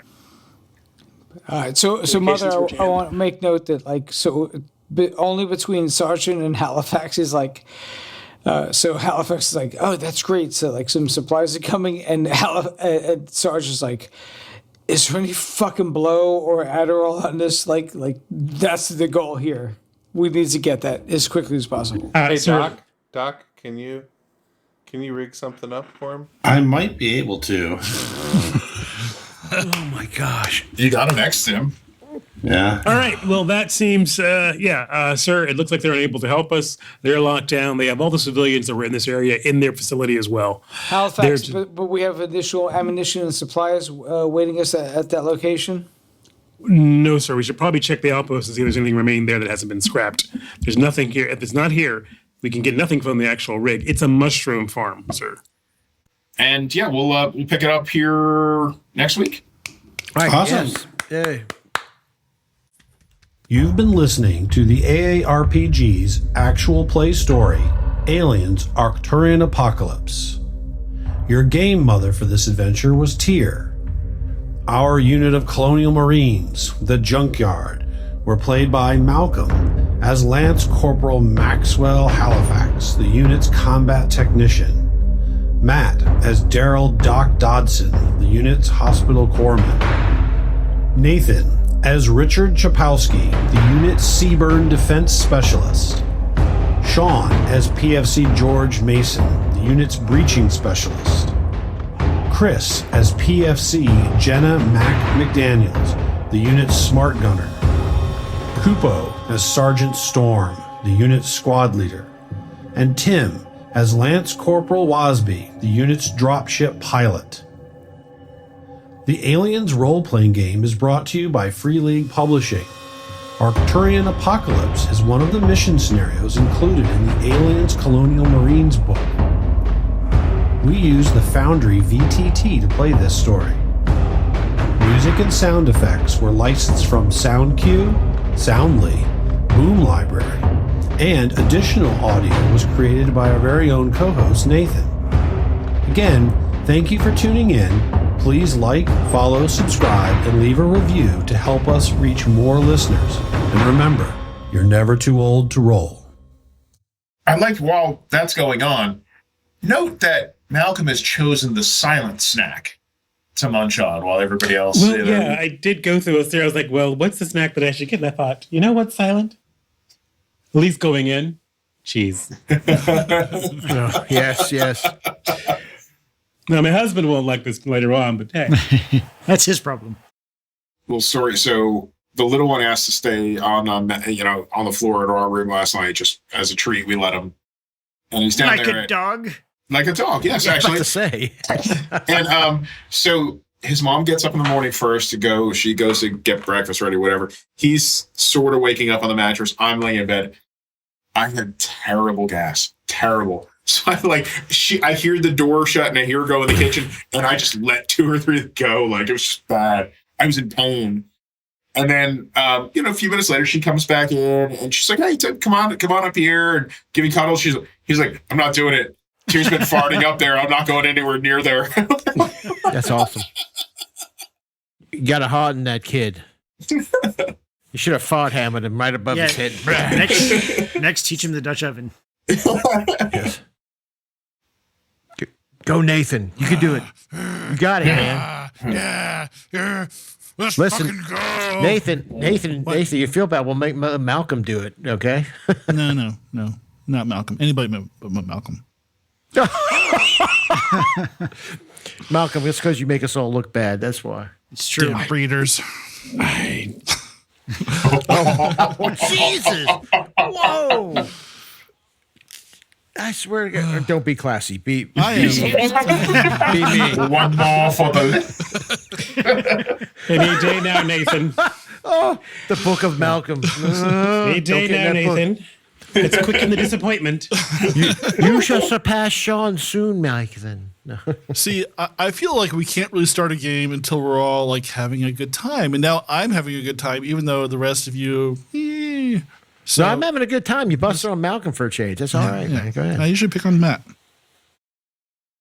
All right, so Mother, I want to make note that only between Sergeant and Halifax is so Halifax is like, oh, that's great. So some supplies are coming, and Sergeant's like, is there any fucking blow or Adderall on this? That's the goal here. We need to get that as quickly as possible. Hey, Doc, can you rig something up for him? I might be able to. Oh my gosh. You got him next to him. Yeah. All right. Well, that seems, sir, it looks like they're unable to help us. They're locked down. They have all the civilians that were in this area in their facility as well. Halifax, but we have additional ammunition and supplies waiting us at that location? No, sir. We should probably check the outpost and see if there's anything remaining there that hasn't been scrapped. There's nothing here. If it's not here, we can get nothing from the actual rig. It's a mushroom farm, sir. And yeah, we'll pick it up here next week. All right, Awesome. Yes. Yay. You've been listening to the AARPG's actual play story, Aliens Arcturian Apocalypse. Your game mother for this adventure was Tyr. Our unit of Colonial Marines, the Junkyard, were played by Malcolm as Lance Corporal Maxwell Halifax, the unit's combat technician. Matt as Daryl Doc Dodson, the unit's hospital corpsman. Nathan as Richard Chapowski, the unit's Seaburn defense specialist. Sean as PFC George Mason, the unit's breaching specialist. Chris as PFC Jenna Mac McDaniels, the unit's smart gunner. Kupo as Sergeant Storm, the unit's squad leader. And Tim as Lance Corporal Wasby, the unit's dropship pilot. The Aliens role-playing game is brought to you by Free League Publishing. Arcturian Apocalypse is one of the mission scenarios included in the Aliens Colonial Marines book. We use the Foundry VTT to play this story. Music and sound effects were licensed from SoundQ, Soundly, Boom Library, and additional audio was created by our very own co-host Nathan. Again, thank you for tuning in. Please like, follow, subscribe, and leave a review to help us reach more listeners. And remember, you're never too old to roll. I'd like, while that's going on, note that Malcolm has chosen the silent snack to munch on while everybody else... Well, yeah, I did go through this there. I was like, well, what's the snack that I should get? And I thought, you know what's silent? At least going in, cheese. Yes. Now, my husband won't like this later on, but hey. That's his problem. Well, sorry. So the little one asked to stay on the floor at our room last night, just as a treat. We let him, and he's down like there. A dog? Like a dog, yes, actually. To say. And so his mom gets up in the morning first to go. She goes to get breakfast ready, whatever. He's sort of waking up on the mattress. I'm laying in bed. I had terrible gas. Terrible. So I hear the door shut and I hear her go in the kitchen, and I just let 2 or 3 go. Like, it was just bad. I was in pain. And then, a few minutes later, she comes back in and she's like, "Hey, Ted, come on up here and give me cuddles." He's like, "I'm not doing it. Tyr's been farting up there. I'm not going anywhere near there." That's awesome. You got to harden that kid. You should have fart hammered him right above his head. Next, teach him the Dutch oven. Yes. Go, Nathan. You can do it. You got it, man. Let's Listen, fucking go. Nathan, you feel bad. We'll make Malcolm do it, okay? No, not Malcolm. Anybody but Malcolm. Malcolm, it's because you make us all look bad. That's why. It's true. Damn breeders. Oh, Jesus! Whoa! I swear to God, don't be classy. Be mean. One more for the. Any day now, Nathan. Oh, the Book of Malcolm. Any day now, Nathan. It's quick in the disappointment. You shall surpass Sean soon, Nathan. No. See, I feel like we can't really start a game until we're all like having a good time, and now I'm having a good time, even though the rest of you. So I'm having a good time. You busted on Malcolm for a change. That's all right. Yeah. Go ahead. I usually pick on Matt.